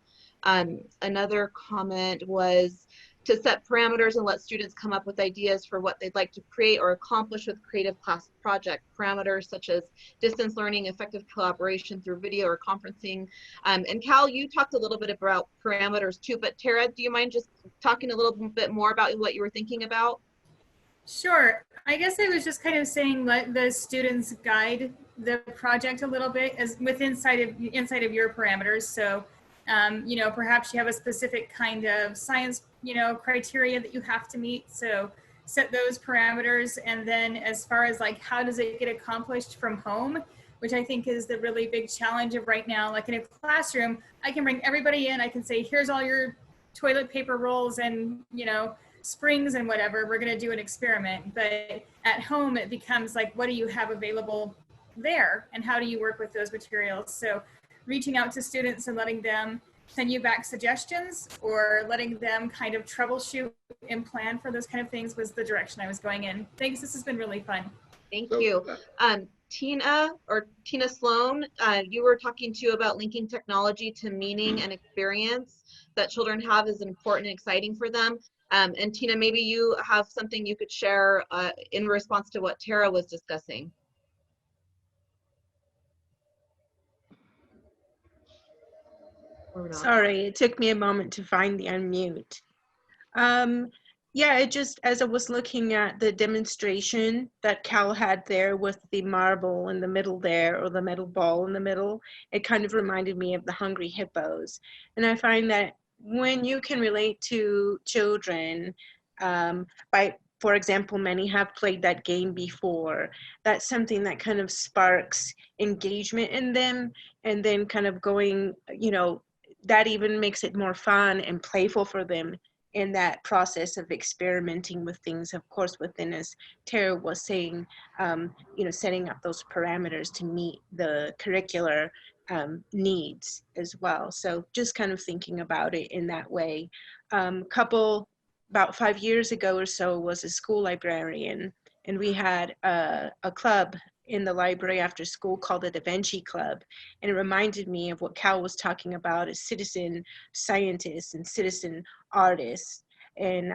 Another comment was to set parameters and let students come up with ideas for what they'd like to create or accomplish with creative class project. Parameters such as distance learning, effective collaboration through video or conferencing. And Cal, you talked a little bit about parameters too, but Tara, do you mind just talking a little bit more about what you were thinking about? Sure. I guess I was just kind of saying, let the students guide the project a little bit as inside of your parameters. So You know, perhaps you have a specific kind of science, you know, criteria that you have to meet. So set those parameters. And then as far as like, how does it get accomplished from home, which I think is the really big challenge of right now. Like in a classroom, I can bring everybody in. I can say, here's all your toilet paper rolls and, you know, springs and whatever. We're going to do an experiment. But at home, it becomes like, what do you have available there? And how do you work with those materials? So reaching out to students and letting them send you back suggestions, or letting them kind of troubleshoot and plan for those kind of things was the direction I was going in. Thanks. This has been really fun. Thank you. Tina Sloan, you were talking too about linking technology to meaning and experience that children have is important and exciting for them. And Tina, maybe you have something you could share in response to what Tara was discussing. Sorry, it took me a moment to find the unmute. Yeah, it just, as I was looking at the demonstration that Cal had there with the marble in the middle there, or the metal ball in the middle, it kind of reminded me of the Hungry Hippos. And I find that when you can relate to children for example, many have played that game before, that's something that kind of sparks engagement in them, and then kind of going, you know, that even makes it more fun and playful for them in that process of experimenting with things, of course, within, as Tara was saying, you know, setting up those parameters to meet the curricular needs as well. So just kind of thinking about it in that way. About 5 years ago or so, was a school librarian, and we had a club in the library after school called the Da Vinci Club. And it reminded me of what Cal was talking about as citizen scientists and citizen artists. And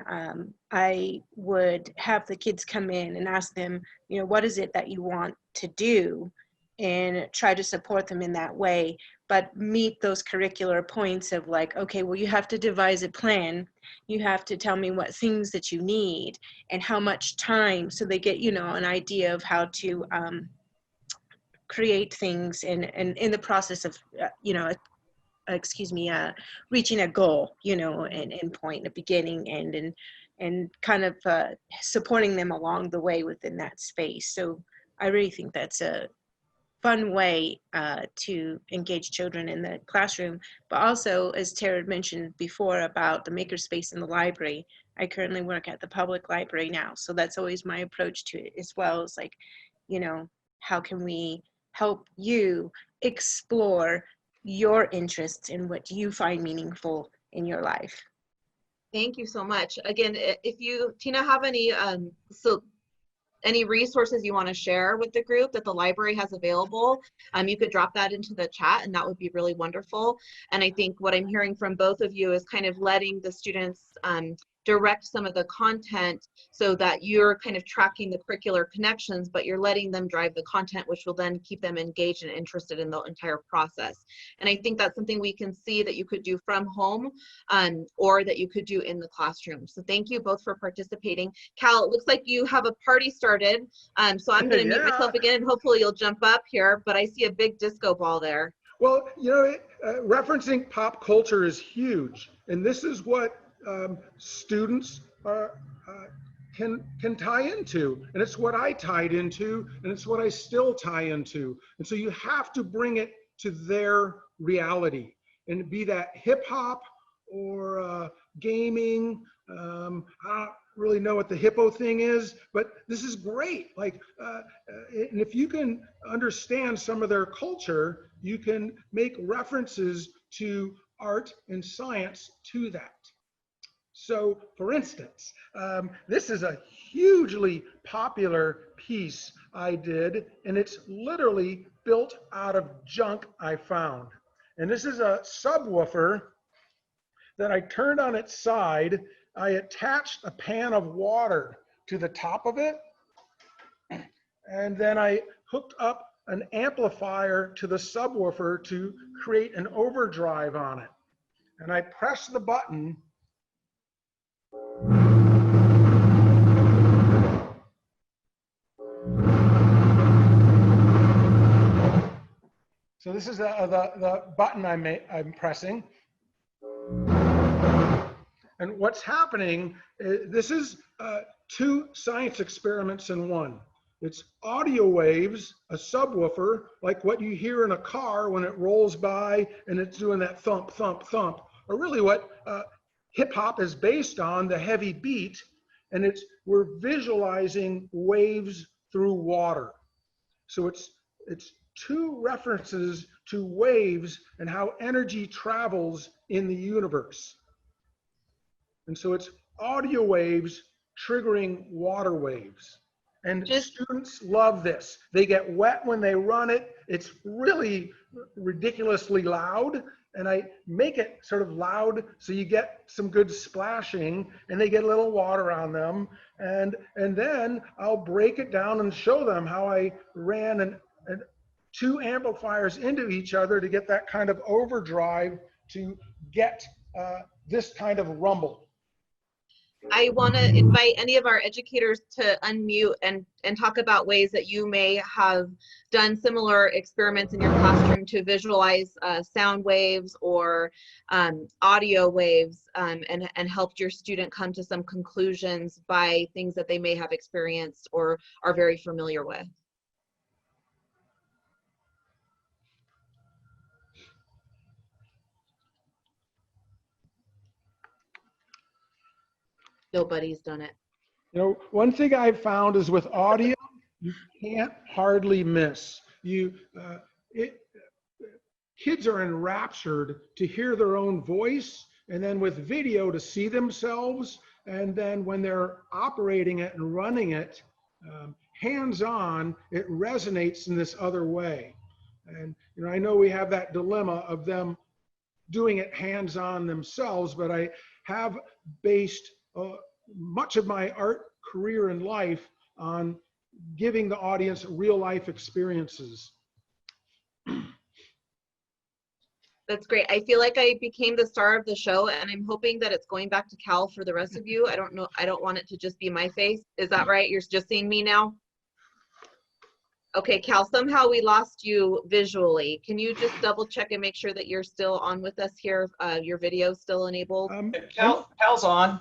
I would have the kids come in and ask them, you know, what is it that you want to do? And try to support them in that way, but meet those curricular points of like, okay, well, you have to devise a plan. You have to tell me what things that you need and how much time, so they get, you know, an idea of how to create things and in the process of, you know, reaching a goal, you know, an endpoint, a beginning, end, and kind of supporting them along the way within that space. So I really think that's a fun way to engage children in the classroom, but also, as Tara mentioned before about the makerspace in the library, I currently work at the public library now, so that's always my approach to it as well. It's like, you know, how can we help you explore your interests and what you find meaningful in your life? Thank you so much. Again, if you, Tina, have any resources you want to share with the group that the library has available, you could drop that into the chat, and that would be really wonderful. And I think what I'm hearing from both of you is kind of letting the students direct some of the content so that you're kind of tracking the curricular connections, but you're letting them drive the content, which will then keep them engaged and interested in the entire process. And I think that's something we can see that you could do from home or that you could do in the classroom. So thank you both for participating. Cal, it looks like you have a party started. So I'm going to mute myself again, and hopefully you'll jump up here, but I see a big disco ball there. Well, you know, referencing pop culture is huge. And this is what students can tie into, and it's what I tied into, and it's what I still tie into. And so you have to bring it to their reality, and be that hip hop or gaming. I don't really know what the hippo thing is, but this is great. Like, and if you can understand some of their culture, you can make references to art and science to that. So, for instance, this is a hugely popular piece I did, and it's literally built out of junk I found. And this is a subwoofer that I turned on its side. I attached a pan of water to the top of it, and then I hooked up an amplifier to the subwoofer to create an overdrive on it. And I pressed the button. So this is the button I'm pressing, And what's happening, this is 2 science experiments in one. It's audio waves, a subwoofer, like what you hear in a car when it rolls by and it's doing that thump, thump, thump, or really what hip hop is based on, the heavy beat. And we're visualizing waves through water. So it's 2 references to waves and how energy travels in the universe. And so it's audio waves triggering water waves. And students love this. They get wet when they run it. It's really ridiculously loud. And I make it sort of loud so you get some good splashing and they get a little water on them. And then I'll break it down and show them how I ran 2 amplifiers into each other to get that kind of overdrive to get this kind of rumble. I want to invite any of our educators to unmute and talk about ways that you may have done similar experiments in your classroom to visualize sound waves or audio waves and helped your student come to some conclusions by things that they may have experienced or are very familiar with. Nobody's done it. You know, one thing I've found is with audio, you can't hardly miss. Kids are enraptured to hear their own voice, and then with video to see themselves, and then when they're operating it and running it, hands-on, it resonates in this other way. And you know, I know we have that dilemma of them doing it hands-on themselves, but I have based much of my art career and life on giving the audience real life experiences. That's great. I feel like I became the star of the show, and I'm hoping that it's going back to Cal for the rest of you. I don't know. I don't want it to just be my face. Is that right? You're just seeing me now? Okay, Cal, somehow we lost you visually. Can you just double check and make sure that you're still on with us here? Your video's still enabled? Cal's on.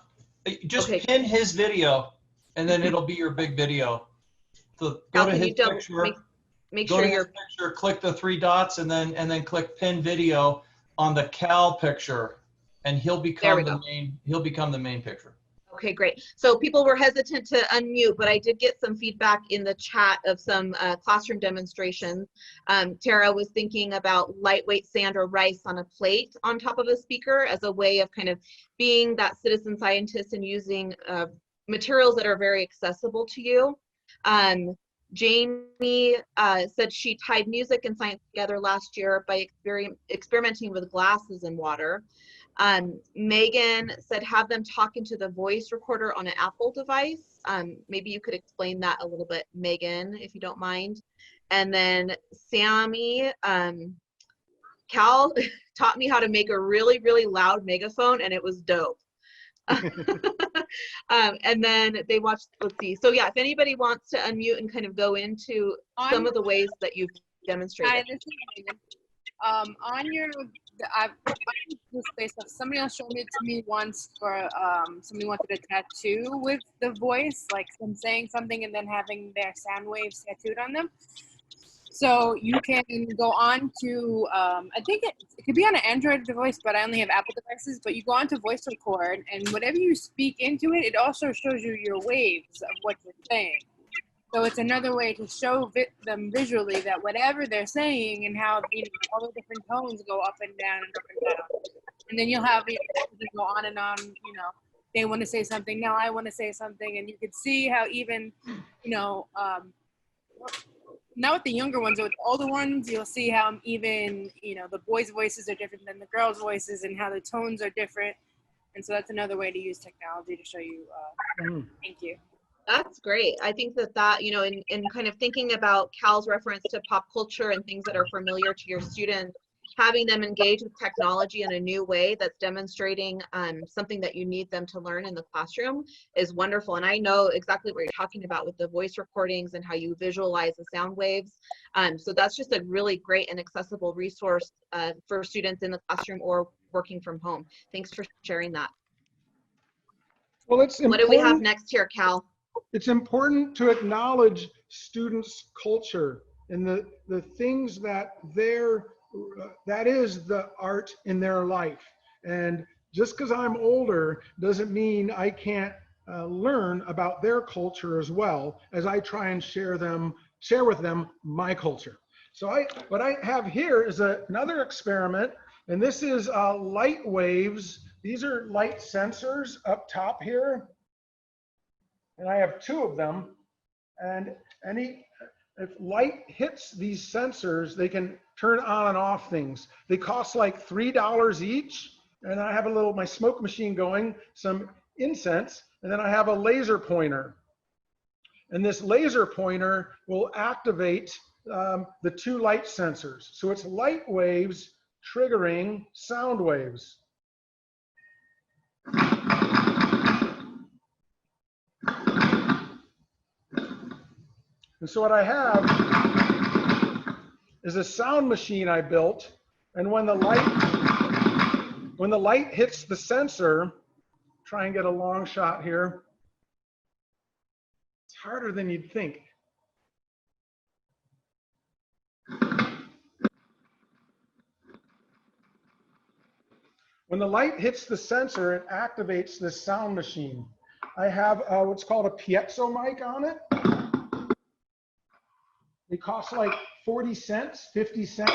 Just Okay. pin his video, and then it'll be your big video. So go Cal, to can his you picture. make Go sure to his you're picture, click the 3 dots, and then click pin video on the Cal picture, and he'll become the main picture. okay, great. So people were hesitant to unmute, but I did get some feedback in the chat of some classroom demonstrations. Tara was thinking about lightweight sand or rice on a plate on top of a speaker as a way of kind of being that citizen scientist and using materials that are very accessible to you. Jamie said she tied music and science together last year by experimenting with glasses and water. Megan said have them talk into the voice recorder on an Apple device. Maybe you could explain that a little bit, Megan, if you don't mind. And then Sammy, Cal taught me how to make a really, really loud megaphone, and it was dope. And then they watched, let's see. So yeah, if anybody wants to unmute and kind of go into some of the ways that you've demonstrated. Hi, this is Megan. On your, I've this place stuff. Somebody else showed it to me once for somebody wanted a tattoo with the voice, like them saying something and then having their sound waves tattooed on them. So you can go on to, I think it could be on an Android device, but I only have Apple devices, but you go on to voice record, and whatever you speak into it, it also shows you your waves of what you're saying. So it's another way to show them visually that whatever they're saying and how, you know, all the different tones go up and down and up and down. And then you'll have, you go on and on, you know, they want to say something, now I want to say something, and you can see how even, you know, not with the younger ones, but with the older ones, you'll see how even, you know, the boys' voices are different than the girls' voices and how the tones are different. And so that's another way to use technology to show you. Thank you. That's great. I think that, you know, in kind of thinking about Cal's reference to pop culture and things that are familiar to your students, having them engage with technology in a new way that's demonstrating something that you need them to learn in the classroom is wonderful. And I know exactly what you're talking about with the voice recordings and how you visualize the sound waves. So that's just a really great and accessible resource for students in the classroom or working from home. Thanks for sharing that. Well, it's What do we have important. next here, Cal? It's important to acknowledge students' culture and the things that that is the art in their life. And just because I'm older doesn't mean I can't learn about their culture as well as I try and share with them my culture. So what I have here is another experiment, and this is light waves. These are light sensors up top here. And I have 2 of them, and if light hits these sensors, they can turn on and off things. They cost like $3 each, and I have my smoke machine going, some incense, and then I have a laser pointer. And this laser pointer will activate the 2 light sensors. So it's light waves triggering sound waves. And so what I have is a sound machine I built, and when the light hits the sensor, try and get a long shot here. It's harder than you'd think. When the light hits the sensor, it activates this sound machine. I have what's called a piezo mic on it. It costs like 40 cents, 50 cents.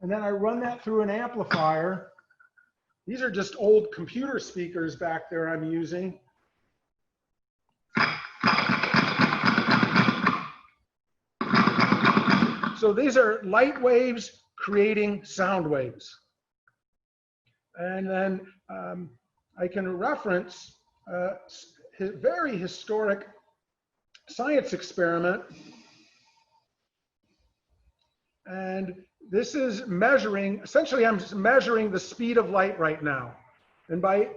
And then I run that through an amplifier. These are just old computer speakers back there I'm using. So these are light waves creating sound waves. And then I can reference a very historic science experiment. And this is measuring, essentially I'm measuring the speed of light right now. And by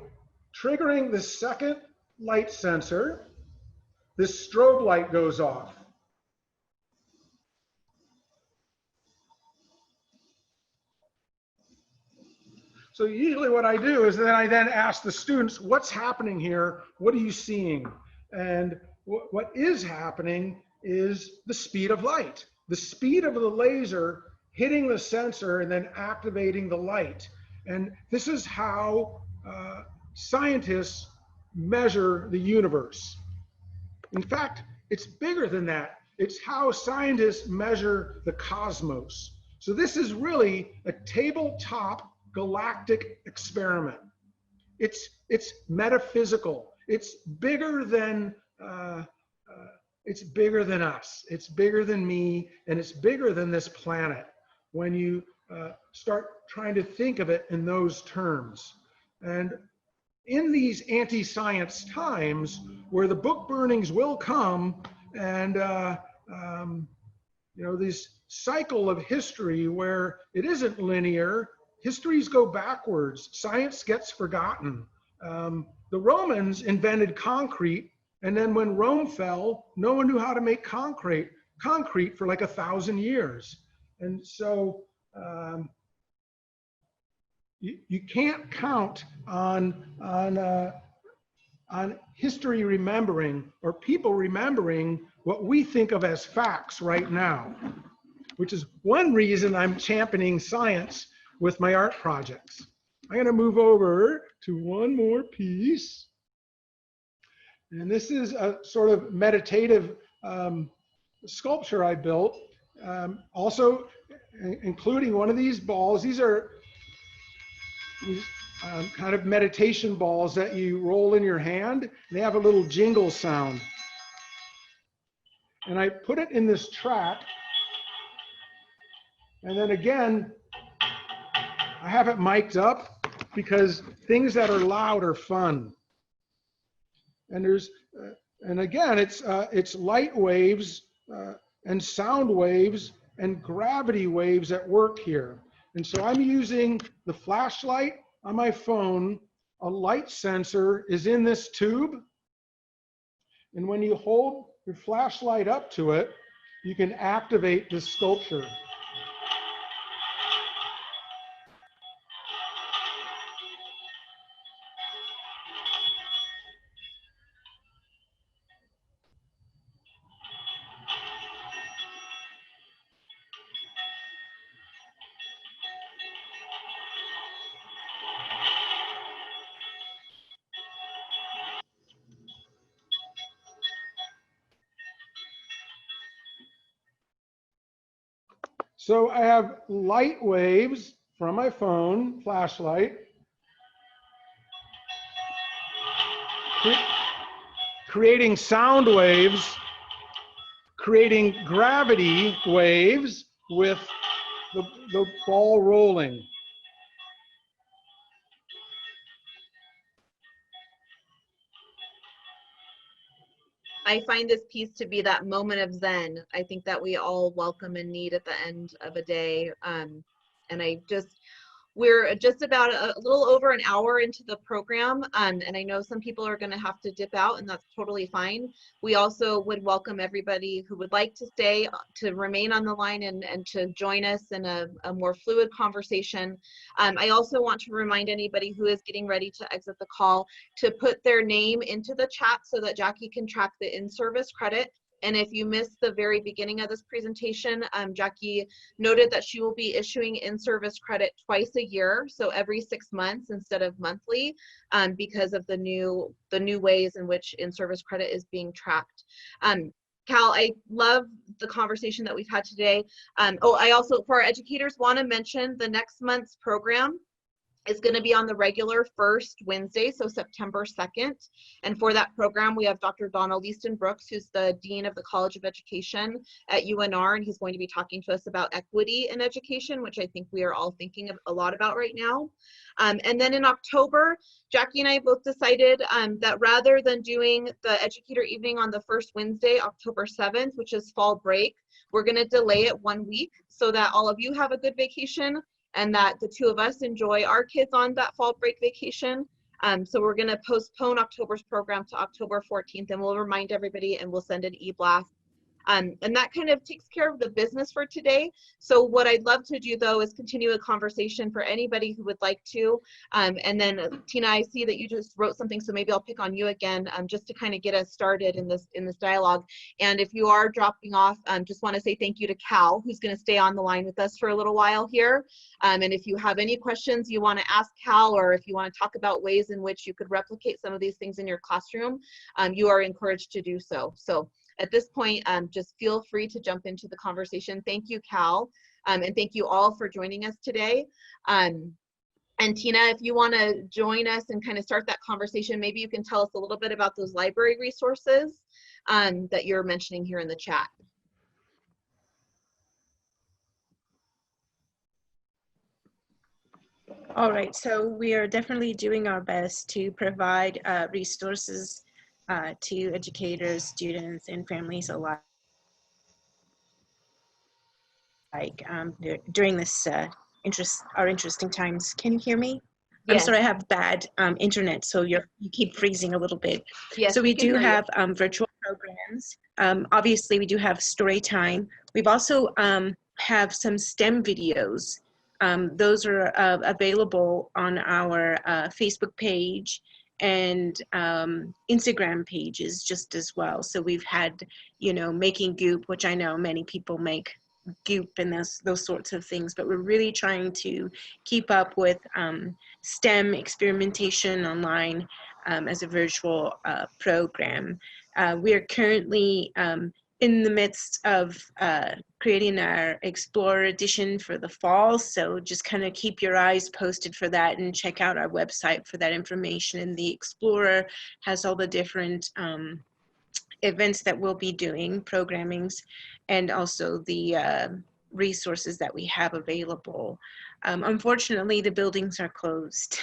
triggering the second light sensor, this strobe light goes off. So usually what I do is then I ask the students, what's happening here? What are you seeing? And what is happening is the speed of light. The speed of the laser hitting the sensor and then activating the light. And this is how scientists measure the universe. In fact, it's bigger than that. It's how scientists measure the cosmos. So this is really a tabletop galactic experiment. It's metaphysical. It's bigger than us. It's bigger than me, and it's bigger than this planet when you start trying to think of it in those terms. And in these anti-science times where the book burnings will come, and you know, this cycle of history where it isn't linear, histories go backwards, science gets forgotten. The Romans invented concrete, and then when Rome fell, no one knew how to make concrete for like 1,000 years. And so you can't count on history remembering or people remembering what we think of as facts right now, which is one reason I'm championing science with my art projects. I'm going to move over to one more piece. And this is a sort of meditative sculpture I built, also including one of these balls. These are kind of meditation balls that you roll in your hand. They have a little jingle sound. And I put it in this track. And then again, I have it mic'd up because things that are loud are fun. And and again, it's light waves and sound waves and gravity waves at work here. And so I'm using the flashlight on my phone. A light sensor is in this tube. And when you hold your flashlight up to it, you can activate this sculpture. So I have light waves from my phone, flashlight, creating sound waves, creating gravity waves with the ball rolling. I find this piece to be that moment of Zen. I think that we all welcome and need at the end of a day. And we're just about a little over an hour into the program. And I know some people are going to have to dip out, and that's totally fine. We also would welcome everybody who would like to stay to remain on the line and to join us in a more fluid conversation. I also want to remind anybody who is getting ready to exit the call to put their name into the chat so that Jackie can track the in-service credit. And if you missed the very beginning of this presentation, Jackie noted that she will be issuing in-service credit twice a year, so every 6 months instead of monthly, because of the new ways in which in-service credit is being tracked. Cal, I love the conversation that we've had today. I also, for our educators, want to mention the next month's program is going to be on the regular first Wednesday, so September 2nd. And for that program, we have Dr. Donald Easton Brooks, who's the Dean of the College of Education at UNR, and he's going to be talking to us about equity in education, which I think we are all thinking a lot about right now. And then in October, Jackie and I both decided that rather than doing the Educator Evening on the first Wednesday, October 7th, which is fall break, we're going to delay it 1 week so that all of you have a good vacation and that the two of us enjoy our kids on that fall break vacation. So we're going to postpone October's program to October 14th, and we'll remind everybody and we'll send an e-blast. And that kind of takes care of the business for today. So what I'd love to do, though, is continue a conversation for anybody who would like to. And then, Tina, I see that you just wrote something, so maybe I'll pick on you again, just to kind of get us started in this dialogue. And if you are dropping off, just want to say thank you to Cal, who's going to stay on the line with us for a little while here. And if you have any questions you want to ask Cal, or if you want to talk about ways in which you could replicate some of these things in your classroom, you are encouraged to do so. So at this point, just feel free to jump into the conversation. Thank you, Cal, and thank you all for joining us today. And Tina, if you want to join us and kind of start that conversation, maybe you can tell us a little bit about those library resources that you're mentioning here in the chat. All right, so we are definitely doing our best to provide resources to educators, students, and families alike during this interesting times. Can you hear me? Yes. I'm sorry, I have bad internet, so you keep freezing a little bit. Yes, so we do have virtual programs. Obviously, we do have story time. We've also have some STEM videos. Those are available on our Facebook page and Instagram pages just as well. So we've had, making goop, which I know many people make goop and those sorts of things, but we're really trying to keep up with STEM experimentation online as a virtual program. We are currently in the midst of creating our Explorer edition for the fall, so just kind of keep your eyes posted for that and check out our website for that information. And the Explorer has all the different events that we'll be doing, programmings, and also the resources that we have available. Unfortunately, the buildings are closed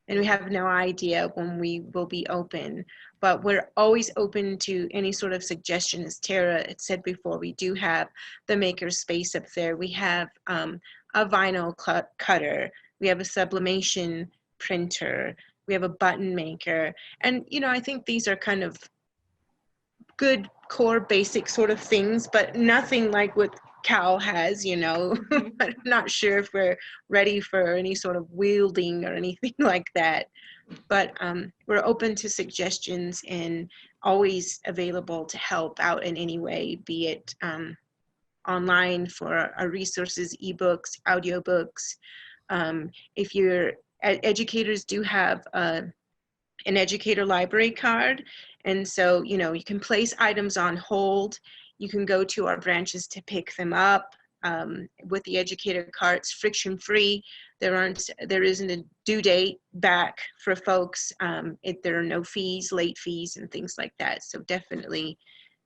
and we have no idea when we will be open, but we're always open to any sort of suggestion. As Tara had said before, we do have the maker space up there. We have a vinyl cutter. We have a sublimation printer. We have a button maker. And, I think these are kind of good core basic sort of things, but nothing like what Cal has, I'm not sure if we're ready for any sort of wielding or anything like that, but we're open to suggestions and always available to help out in any way, be it online for our resources, ebooks, audiobooks. If educators do have an educator library card, and so, you can place items on hold. You can go to our branches to pick them up. with the educator card. It's friction free. There isn't a due date back for folks. There are no fees, late fees, and things like that. So definitely,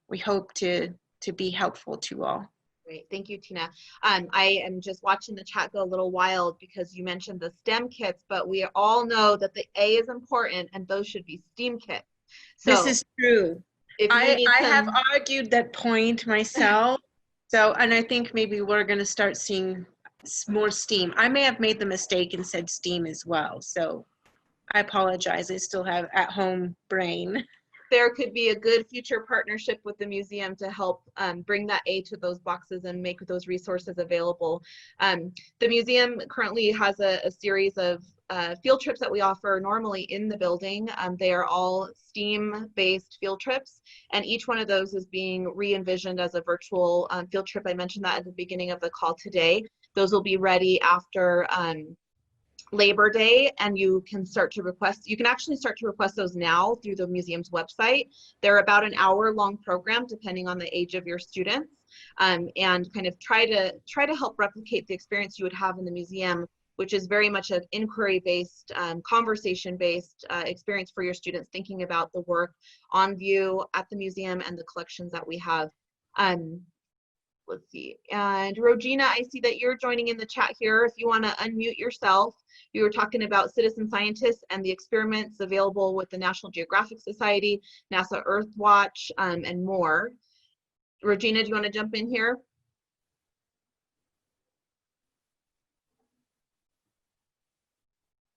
we hope to be helpful to all. Great, thank you, Tina. I am just watching the chat go a little wild because you mentioned the STEM kits, but we all know that the A is important and those should be STEAM kits. So this is true. I have argued that point myself. So, and I think maybe we're going to start seeing more STEAM. I may have made the mistake and said STEAM as well. So I apologize. I still have at-home brain. There could be a good future partnership with the museum to help bring that A to those boxes and make those resources available. The museum currently has a series of field trips that we offer normally in the building. They are all STEAM-based field trips, and each one of those is being re-envisioned as a virtual field trip. I mentioned that at the beginning of the call today. Those will be ready after Labor Day, and you can actually start to request those now through the museum's website. They're about an hour-long program depending on the age of your students, and kind of try to help replicate the experience you would have in the museum, which is very much an inquiry-based, conversation-based experience for your students, thinking about the work on view at the museum and the collections that we have. Let's see, and Rogina, I see that you're joining in the chat here. If you want to unmute yourself, you were talking about citizen scientists and the experiments available with the National Geographic Society, NASA Earthwatch, and more. Regina, do you want to jump in here?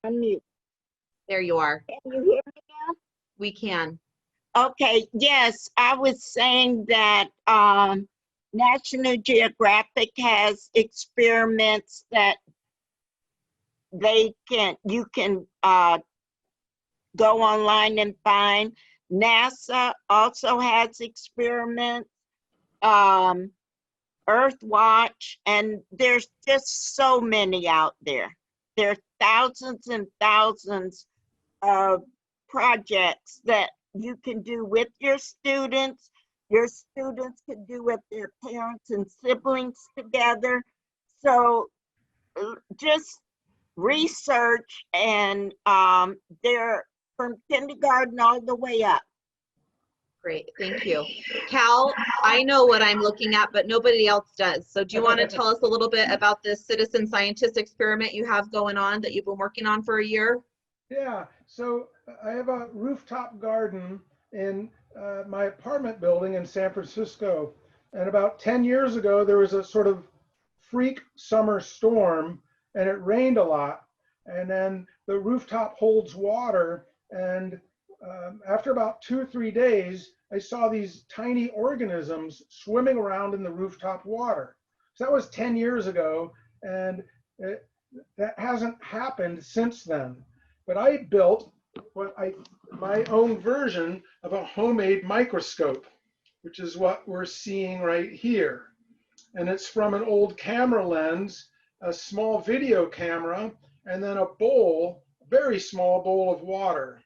Unmute. There you are. Can you hear me now? We can. Okay, yes, I was saying that National Geographic has experiments that you can go online and find. NASA also has experiments, Earthwatch, and there's just so many out there. There are thousands and thousands of projects that you can do with your students. Your students can do with their parents and siblings together. So just research, and they're from kindergarten all the way up. Great, thank you. Cal, I know what I'm looking at, but nobody else does. So do you want to tell us a little bit about this citizen scientist experiment you have going on that you've been working on for a year? Yeah, so I have a rooftop garden in my apartment building in San Francisco. And about 10 years ago, there was a sort of freak summer storm and it rained a lot. And then the rooftop holds water. And after about 2 or 3 days, I saw these tiny organisms swimming around in the rooftop water. So that was 10 years ago. And that hasn't happened since then. But I built my own version of a homemade microscope, which is what we're seeing right here. And it's from an old camera lens, a small video camera, and then a bowl, a very small bowl of water.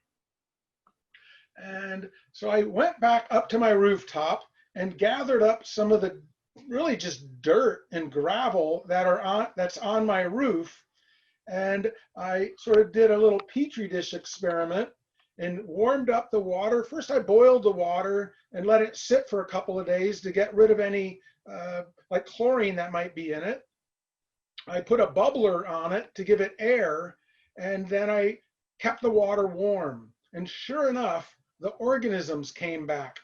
And so I went back up to my rooftop and gathered up some of the really just dirt and gravel that's on my roof. And I sort of did a little Petri dish experiment and warmed up the water. First, I boiled the water and let it sit for a couple of days to get rid of any like chlorine that might be in it. I put a bubbler on it to give it air, and then I kept the water warm. And sure enough, the organisms came back.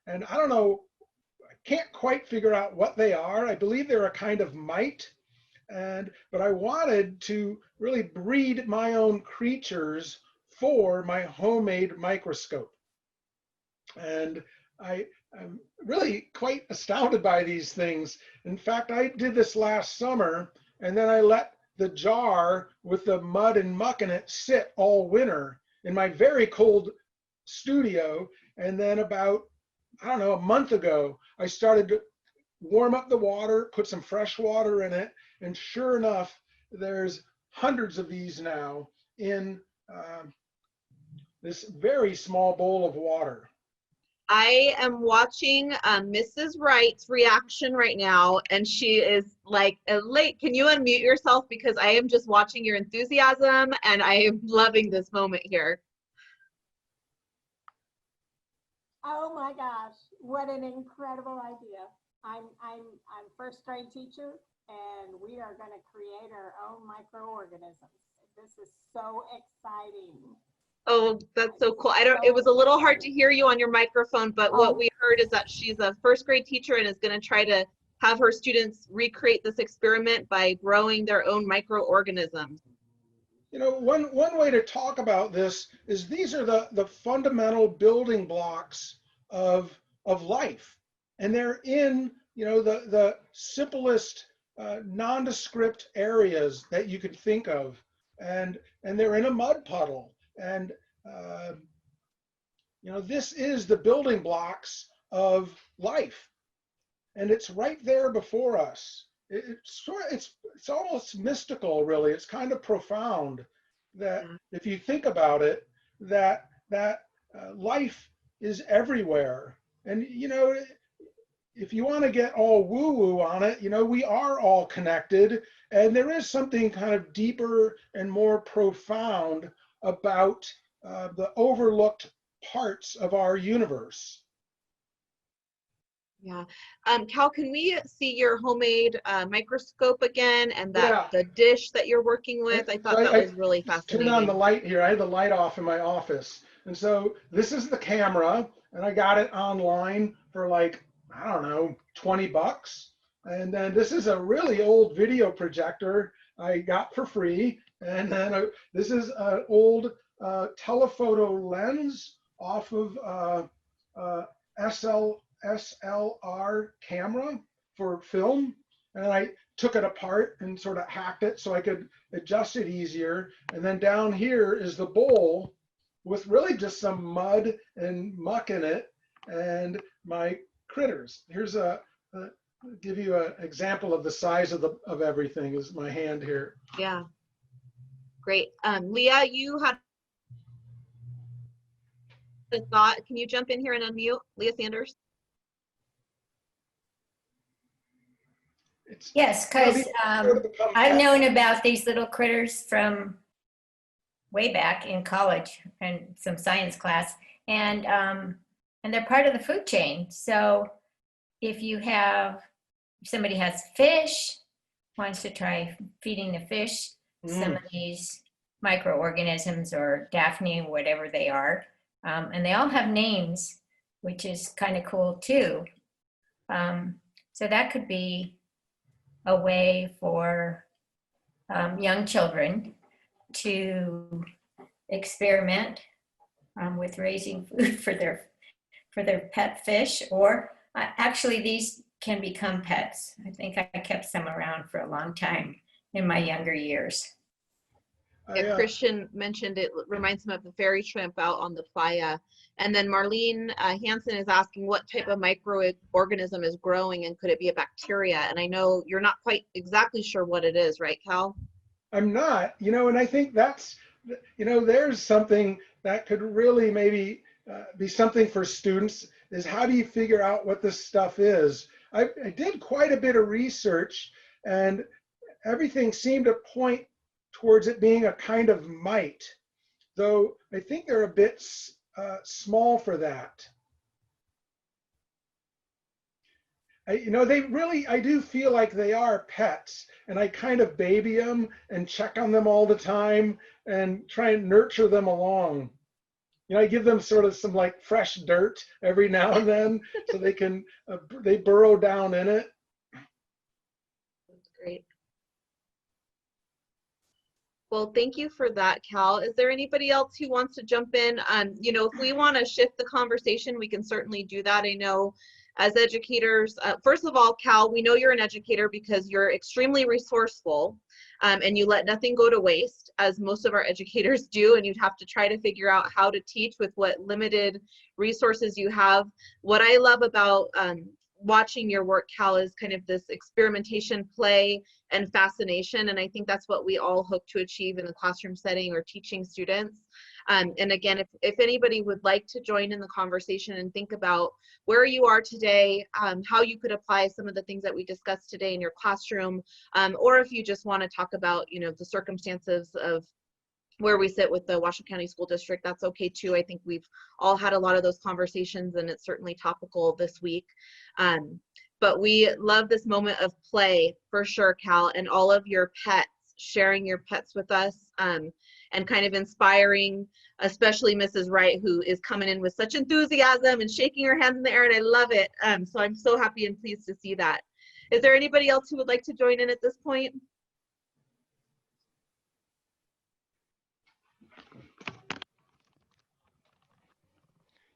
And I don't know, I can't quite figure out what they are. I believe they're a kind of mite. But I wanted to really breed my own creatures for my homemade microscope. And I'm really quite astounded by these things. In fact, I did this last summer, and then I let the jar with the mud and muck in it sit all winter in my very cold studio. And then about, I don't know, a month ago, I started to warm up the water, put some fresh water in it, and sure enough, there's hundreds of these now in this very small bowl of water. I am watching Mrs. Wright's reaction right now, and she is like elate. Can you unmute yourself? Because I am just watching your enthusiasm, and I am loving this moment here. Oh my gosh, what an incredible idea. I'm first grade teacher, and we are going to create our own microorganisms. This is so exciting. Oh, that's so cool. It was a little hard to hear you on your microphone, but what we heard is that she's a first grade teacher and is going to try to have her students recreate this experiment by growing their own microorganisms. You know, one way to talk about this is these are the fundamental building blocks of life. And they're in, you know, the simplest nondescript areas that you could think of. And they're in a mud puddle. And, you know, this is the building blocks of life. And it's right there before us. It's almost mystical, really. It's kind of profound that if you think about it, that life is everywhere. And, you know, if you want to get all woo-woo on it, you know, we are all connected. And there is something kind of deeper and more profound about the overlooked parts of our universe. Yeah. Cal, can we see your homemade microscope again and that the dish that you're working with? I thought that was really fascinating. Turn on the light here. I had the light off in my office. And so this is the camera, and I got it online for like, I don't know, 20 bucks. And then this is a really old video projector I got for free. And then this is an old telephoto lens off of SLR camera for film, and I took it apart and sort of hacked it so I could adjust it easier. And then down here is the bowl with really just some mud and muck in it and my critters. Here's give you an example of the size of everything is my hand here. Yeah, great. Leah, you had a thought. Can you jump in here and unmute? Leah Sanders. Yes, because I've known about these little critters from way back in college and some science class, and they're part of the food chain. So if somebody has fish, wants to try feeding the fish some of these microorganisms or Daphne, whatever they are, and they all have names, which is kind of cool too. So that could be a way for young children to experiment with raising food for their pet fish, or actually these can become pets. I think I kept some around for a long time in my younger years. Yeah, Christian mentioned it reminds him of the fairy shrimp out on the playa. And then Marlene Hansen is asking what type of microorganism is growing and could it be a bacteria? And I know you're not quite exactly sure what it is, right, Cal? I'm not, you know, and I think that's, you know, there's something that could really maybe be something for students is how do you figure out what this stuff is? I did quite a bit of research and everything seemed to point towards it being a kind of mite, though I think they're a bit small for that. You know, I do feel like they are pets, and I kind of baby them and check on them all the time and try and nurture them along. You know, I give them sort of some like fresh dirt every now and then so they can, they burrow down in it. That's great. Well, thank you for that, Cal. Is there anybody else who wants to jump in? You know, if we want to shift the conversation, we can certainly do that. I know as educators, first of all, Cal, we know you're an educator because you're extremely resourceful and you let nothing go to waste, as most of our educators do, and you'd have to try to figure out how to teach with what limited resources you have. What I love about watching your work, Cal, is kind of this experimentation, play, and fascination, and I think that's what we all hope to achieve in the classroom setting or teaching students. And again, if anybody would like to join in the conversation and think about where you are today, how you could apply some of the things that we discussed today in your classroom, or if you just want to talk about, you know, the circumstances of where we sit with the Washoe County School District, that's okay too. I think we've all had a lot of those conversations, and it's certainly topical this week. But we love this moment of play for sure, Cal, and all of your pets, sharing your pets with us, and kind of inspiring, especially Mrs. Wright, who is coming in with such enthusiasm and shaking her hands in the air, and I love it. So I'm so happy and pleased to see that. Is there anybody else who would like to join in at this point?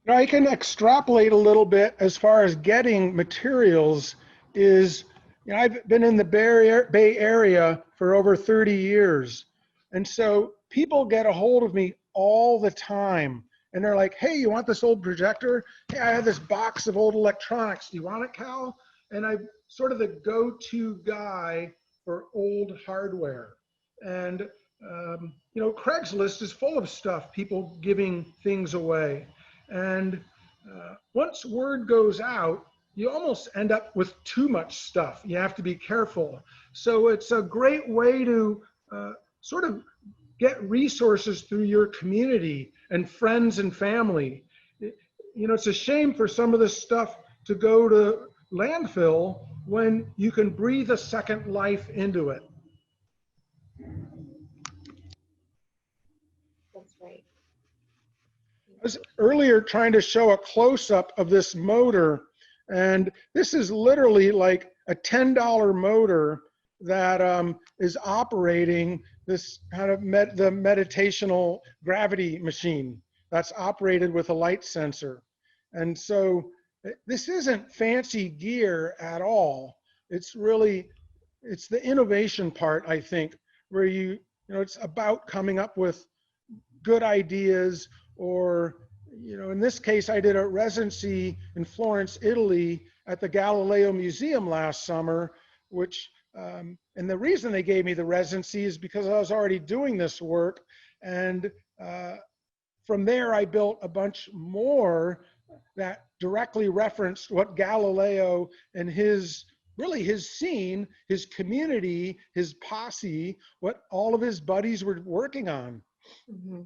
Now I can extrapolate a little bit as far as getting materials is, you know, I've been in the Bay Area for over 30 years. And so people get a hold of me all the time and they're like, hey, you want this old projector? Hey, I have this box of old electronics. Do you want it, Cal? And I'm sort of the go-to guy for old hardware. And, you know, Craigslist is full of stuff, people giving things away. And once word goes out, you almost end up with too much stuff. You have to be careful. So it's a great way to sort of get resources through your community and friends and family. You know, it's a shame for some of this stuff to go to landfill when you can breathe a second life into it. That's right. I was earlier trying to show a close-up of this motor, and this is literally like a $10 motor that is operating this kind of the meditational gravity machine that's operated with a light sensor. And so this isn't fancy gear at all. It's really, it's the innovation part, I think, where you know, it's about coming up with good ideas. Or, you know, in this case, I did a residency in Florence, Italy at the Galileo Museum last summer, which, and the reason they gave me the residency is because I was already doing this work. And from there, I built a bunch more that directly referenced what Galileo and his scene, his community, his posse, what all of his buddies were working on. Mm-hmm.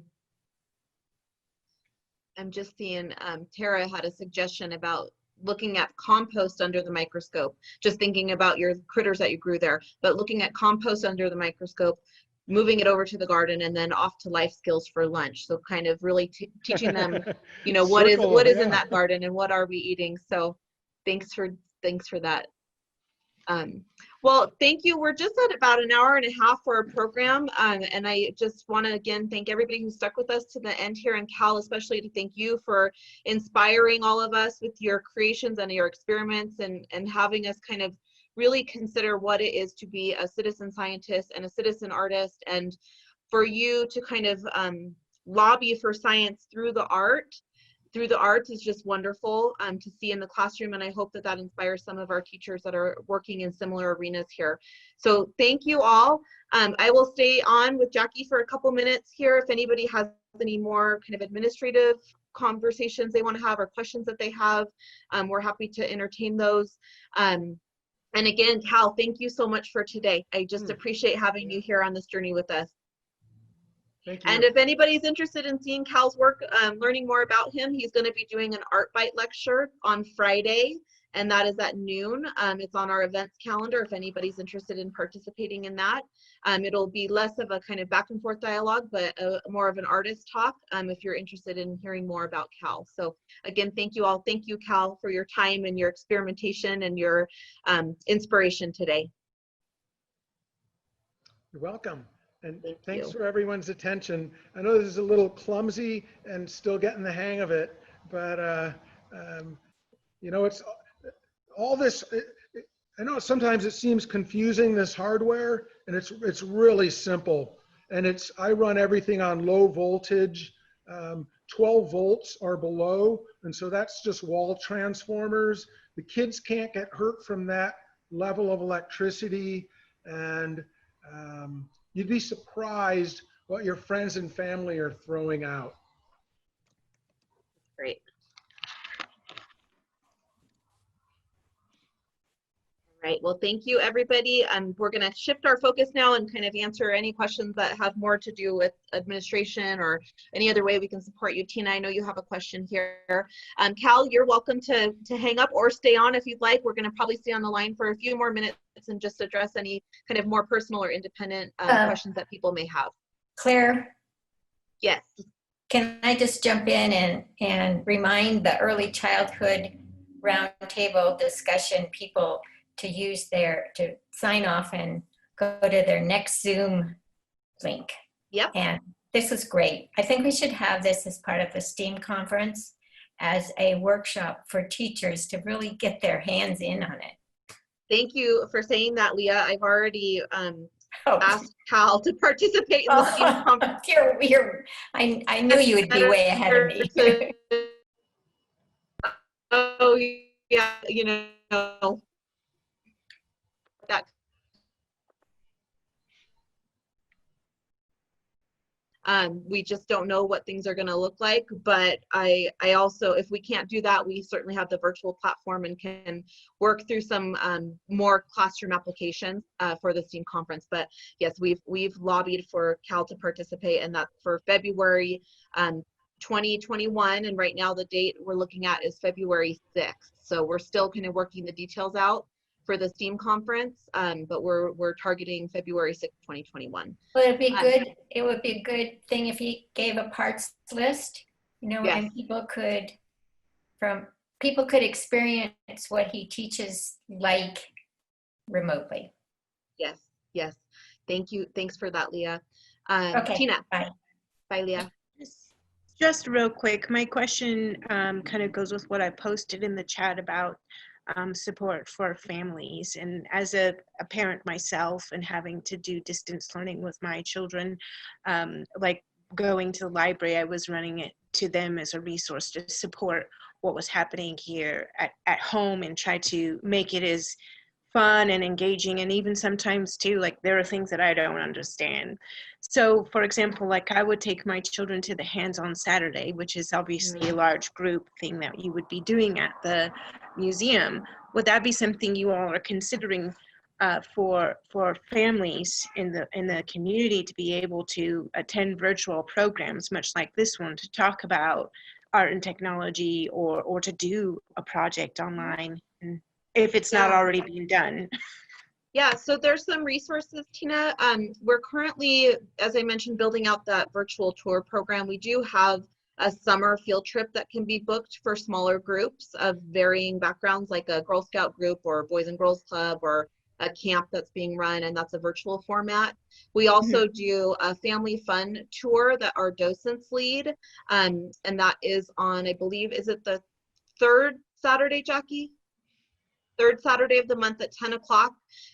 I'm just seeing Tara had a suggestion about looking at compost under the microscope, just thinking about your critters that you grew there, but looking at compost under the microscope, moving it over to the garden, and then off to life skills for lunch. So kind of really teaching them, you know, what is in that garden and what are we eating. So thanks for that. Well, thank you. We're just at about an hour and a half for our program. And I just want to again thank everybody who stuck with us to the end here, and Cal, especially to thank you for inspiring all of us with your creations and your experiments, and having us kind of really consider what it is to be a citizen scientist and a citizen artist, and for you to kind of lobby for science through the arts is just wonderful to see in the classroom, and I hope that inspires some of our teachers that are working in similar arenas here. So thank you all. I will stay on with Jackie for a couple minutes here if anybody has any more kind of administrative conversations they want to have or questions that they have. We're happy to entertain those. And again, Cal, thank you so much for today. I just appreciate having you here on this journey with us. Thank you. And if anybody's interested in seeing Cal's work, learning more about him, he's going to be doing an Art Bite lecture on Friday, and that is at noon. It's on our events calendar if anybody's interested in participating in that. It'll be less of a kind of back and forth dialogue, but more of an artist talk if you're interested in hearing more about Cal. So again, thank you all. Thank you, Cal, for your time and your experimentation and your inspiration today. You're welcome. And thanks for everyone's attention. I know this is a little clumsy and still getting the hang of it, but you know, it's all this. I know sometimes it seems confusing, this hardware, and it's really simple. And I run everything on low voltage, 12 volts or below, and so that's just wall transformers. The kids can't get hurt from that level of electricity, and you'd be surprised what your friends and family are throwing out. Great. Right. Well, thank you, everybody. We're going to shift our focus now and kind of answer any questions that have more to do with administration or any other way we can support you. Tina, I know you have a question here. Cal, you're welcome to hang up or stay on if you'd like. We're going to probably stay on the line for a few more minutes and just address any kind of more personal or independent questions that people may have. Claire? Yes. Can I just jump in and remind the early childhood roundtable discussion people to use to sign off and go to their next Zoom link. Yep. And this is great. I think we should have this as part of the STEAM conference as a workshop for teachers to really get their hands in on it. Thank you for saying that, Leah. I've already asked Cal to participate in the STEAM conference. I knew you would be way ahead of me. Oh, yeah, you know. That we just don't know what things are going to look like, but I also, if we can't do that, we certainly have the virtual platform and can work through some more classroom applications for the STEAM conference. But yes, we've lobbied for Cal to participate, and that's for February 2021, and right now the date we're looking at is February 6th. So we're still kind of working the details out for the STEAM conference, but we're targeting February 6th, 2021. Well, it'd be good. It would be a good thing if he gave a parts list, you know, yes. and people could experience what he teaches like remotely. Yes, yes. Thank you. Thanks for that, Leah. Okay. Tina. Bye. Bye, Leah. Just real quick, my question kind of goes with what I posted in the chat about support for families. And as a parent myself and having to do distance learning with my children, like going to the library, I was running it to them as a resource to support what was happening here at home and try to make it as fun and engaging. And even sometimes too, like there are things that I don't understand. So for example, like I would take my children to the Hands-On Saturday, which is obviously a large group thing that you would be doing at the museum. Would that be something you all are considering for families in the community to be able to attend virtual programs, much like this one, to talk about art and technology or to do a project online, if it's not already being done? Yeah, so there's some resources, Tina. We're currently, as I mentioned, building out that virtual tour program. We do have a summer field trip that can be booked for smaller groups of varying backgrounds, like a Girl Scout group or Boys and Girls Club or a camp that's being run, and that's a virtual format. We also do a family fun tour that our docents lead, and that is on, I believe, is it the third Saturday, Jackie? Third Saturday of the month at 10 o'clock.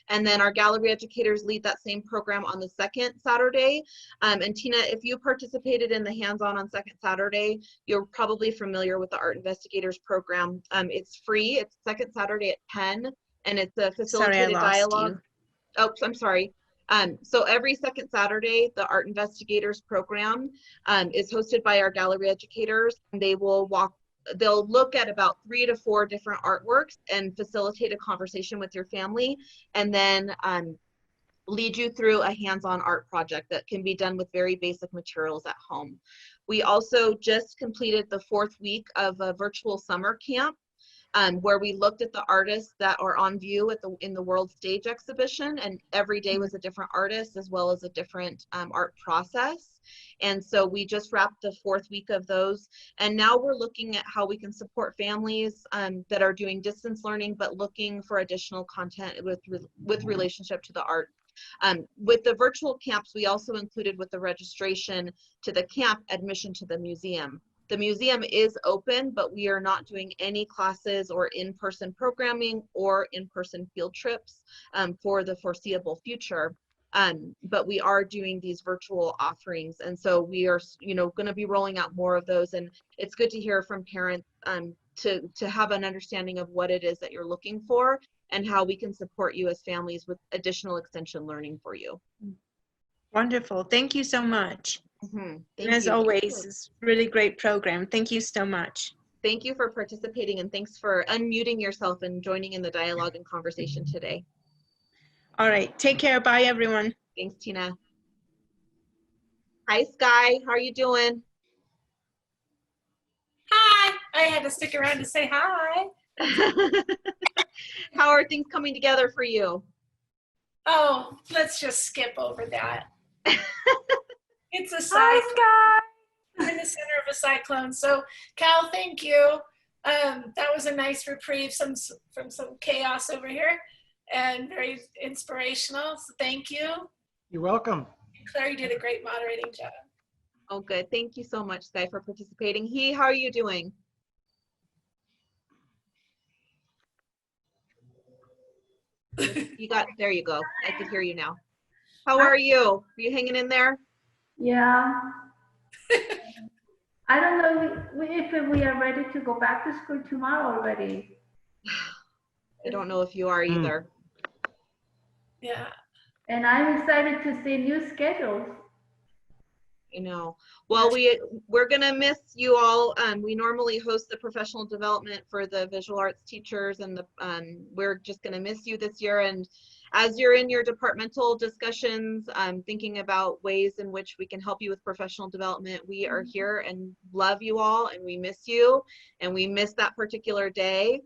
And then our gallery educators lead that same program on the second Saturday. And Tina, if you participated in the hands-on second Saturday, you're probably familiar with the Art Investigators program. It's free. It's second Saturday at 10, and it's a facilitated dialogue. Oh, I'm sorry. So every second Saturday, the Art Investigators program is hosted by our gallery educators, and they'll look at about 3 to 4 different artworks and facilitate a conversation with your family, and then lead you through a hands-on art project that can be done with very basic materials at home. We also just completed the 4th week of a virtual summer camp, where we looked at the artists that are on view in the World Stage exhibition, and every day was a different artist as well as a different art process. And so we just wrapped the 4th week of those, and now we're looking at how we can support families that are doing distance learning but looking for additional content with relationship to the art. With the virtual camps, we also included with the registration to the camp admission to the museum. The museum is open, but we are not doing any classes or in-person programming or in-person field trips for the foreseeable future. But we are doing these virtual offerings, and so we are, going to be rolling out more of those. And it's good to hear from parents to have an understanding of what it is that you're looking for and how we can support you as families with additional extension learning for you. Wonderful. Thank you so much. Thank And as you. always, it's really great program. Thank you so much. Thank you for participating, and thanks for unmuting yourself and joining in the dialogue and conversation today. All right. Take care. Bye, everyone. Thanks, Tina. Hi, Sky. How are you doing? Hi. I had to stick around to say hi. How are things coming together for you? Oh, let's just skip over that. It's a Hi, cyclone. Sky. I'm in the center of a cyclone. So, Cal, thank you. That was a nice reprieve from some chaos over here, and very inspirational. So, thank you. You're welcome. Claire, you did a great moderating job. Oh, good. Thank you so much, Sky, for participating. How are you doing? There you go. I can hear you now. How are you? Are you hanging in there? Yeah. I don't know if we are ready to go back to school tomorrow already. I don't know if you are either. Yeah. And I'm excited to see new schedules. I know. Well, we're gonna miss you all. We normally host the professional development for the visual arts teachers, and we're just gonna miss you this year. And as you're in your departmental discussions, thinking about ways in which we can help you with professional development, we are here and love you all, and we miss you, and we miss that particular day.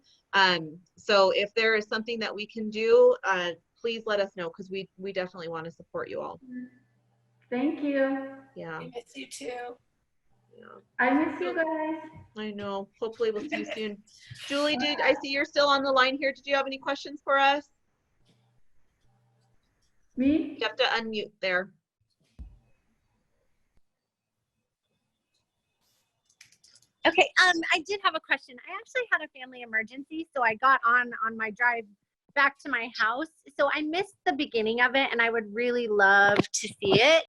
So if there is something that we can do, please let us know, because we definitely want to support you all. Thank you. Yeah. I miss you too. Yeah. I miss you guys. I know. Hopefully we'll see you soon. Julie, I see you're still on the line here. Did you have any questions for us? Me? You have to unmute there. Okay, I did have a question. I actually had a family emergency, so I got on my drive back to my house. So I missed the beginning of it, and I would really love to see it.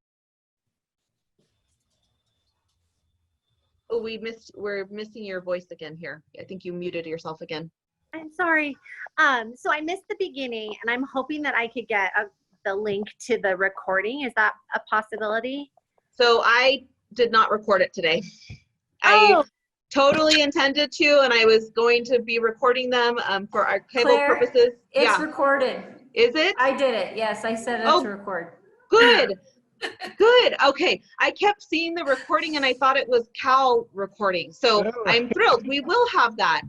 Oh, we're missing your voice again here. I think you muted yourself again. I'm sorry. So I missed the beginning, and I'm hoping that I could get the link to the recording. Is that a possibility? So I did not record it today. I totally intended to, and I was going to be recording them for archival purposes. It's recorded. Is it? I did it. Yes, I set it up to record. Good. Good. Okay. I kept seeing the recording and I thought it was Cal recording. So I'm thrilled. We will have that.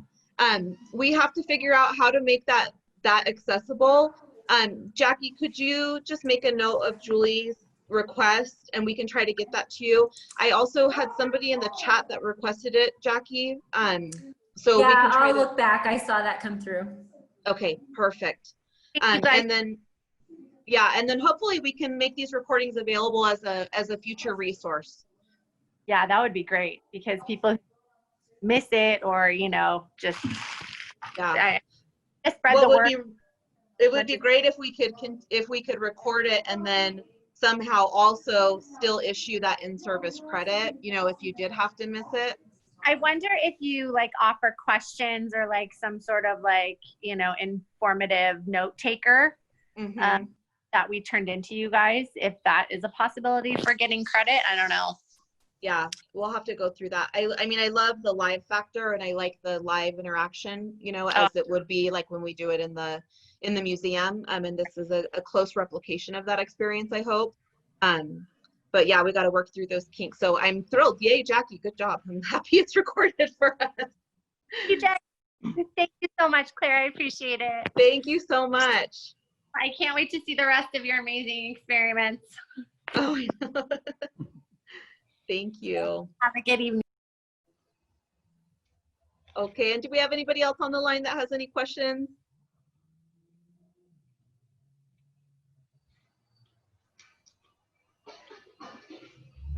We have to figure out how to make that accessible. Jackie, could you just make a note of Julie's request and we can try to get that to you? I also had somebody in the chat that requested it, Jackie. So yeah, we can try I'll look back. I saw that come through. Okay, perfect. And then and then hopefully we can make these recordings available as a future resource. Yeah, that would be great, because people miss it, or just spread the word. It would be great if we could record it and then somehow also still issue that in-service credit, if you did have to miss it. I wonder if you offer questions or some sort of informative note taker that we turned into you guys, if that is a possibility for getting credit. I don't know. Yeah, we'll have to go through that. I mean, I love the live factor and I like the live interaction, as it would be like when we do it in the museum. And this is a close replication of that experience, I hope. But yeah, we got to work through those kinks. So I'm thrilled. Yay, Jackie, good job. I'm happy it's recorded for us. Thank you, Jackie. Thank you so much, Claire. I appreciate it. Thank you so much. I can't wait to see the rest of your amazing experiments. Oh, I know. Thank you. Have a good evening. Okay, and do we have anybody else on the line that has any questions?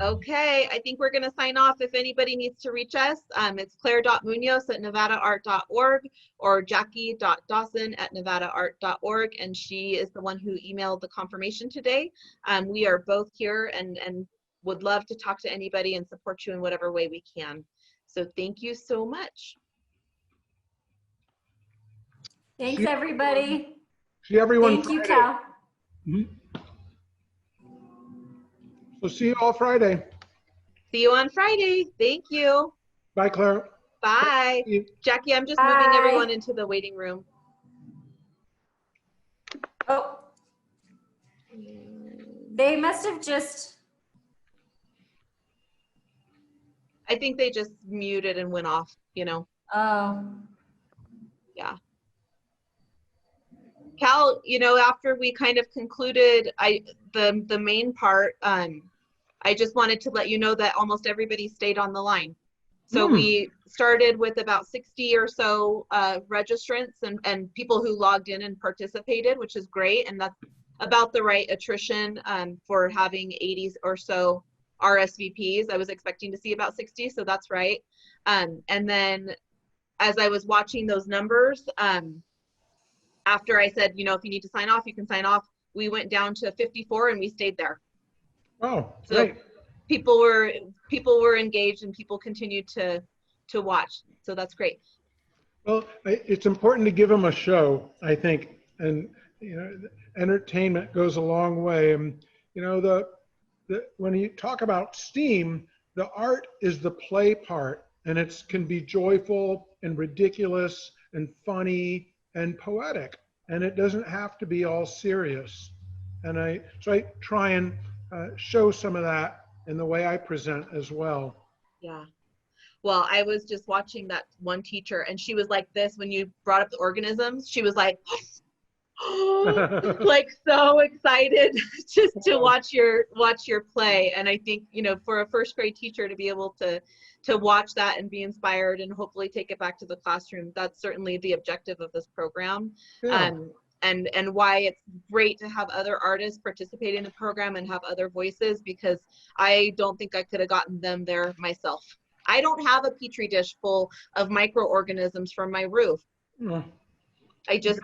Okay, I think we're going to sign off. If anybody needs to reach us, it's claire.munoz@nevadaart.org or jackie.dawson@nevadaart.org, and she is the one who emailed the confirmation today. We are both here and would love to talk to anybody and support you in whatever way we can. So thank you so much. Thanks, everybody. See everyone Thank you, Friday. Cal. Mhm. We'll see you all Friday. See you on Friday. Thank you. Bye, Claire. Bye. Jackie, I'm just Bye. moving everyone into the waiting room. Oh. They must have just. I think they just muted and went off, you know. Oh. Yeah. Cal, you know, after we kind of concluded the main part, I just wanted to let you know that almost everybody stayed on the line. So we started with about 60 or so registrants and people who logged in and participated, which is great. And that's about the right attrition for having 80 or so RSVPs. I was expecting to see about 60, so that's right. And then as I was watching those numbers, after I said, you know, if you need to sign off, you can sign off, we went down to 54 and we stayed there. Oh, so great. people were engaged and people continued to watch. So that's great. Well, it's important to give them a show, I think, and you know, entertainment goes a long way. And you know, when you talk about STEAM, the art is the play part, and it can be joyful and ridiculous and funny and poetic, and it doesn't have to be all serious. And so I try and show some of that in the way I present as well. Yeah. Well, I was just watching that one teacher, and she was like this when you brought up the organisms. She was like, like so excited just to watch your play. And I think, you know, for a first grade teacher to be able to watch that and be inspired and hopefully take it back to the classroom, that's certainly the objective of this program. Yeah. And why it's great to have other artists participate in the program and have other voices, because I don't think I could have gotten them there myself. I don't have a Petri dish full of microorganisms from my roof. I just,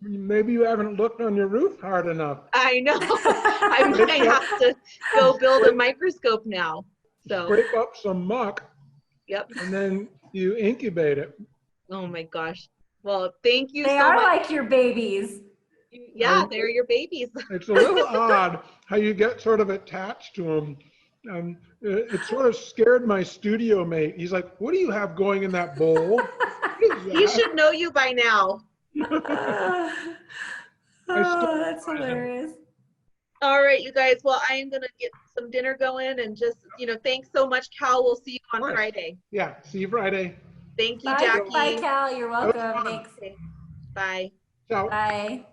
maybe you haven't looked on your roof hard enough. I know. I might have to go build a microscope now. So scrape up some muck. Yep. And then you incubate it. Oh my gosh. Well, thank you They so are much. like your babies. Yeah, they're your babies. It's a little odd how you get sort of attached to them. It sort of scared my studio mate. He's like, "What do you have going in that bowl?" He should know you by now. Oh, that's hilarious. All right, you guys. Well, I am going to get some dinner going and just, you know, thanks so much, Cal. We'll see you on Friday. Yeah, see you Friday. Thank you, Bye, Jackie. bye, Cal. You're welcome. Thanks. Bye. Ciao. Bye.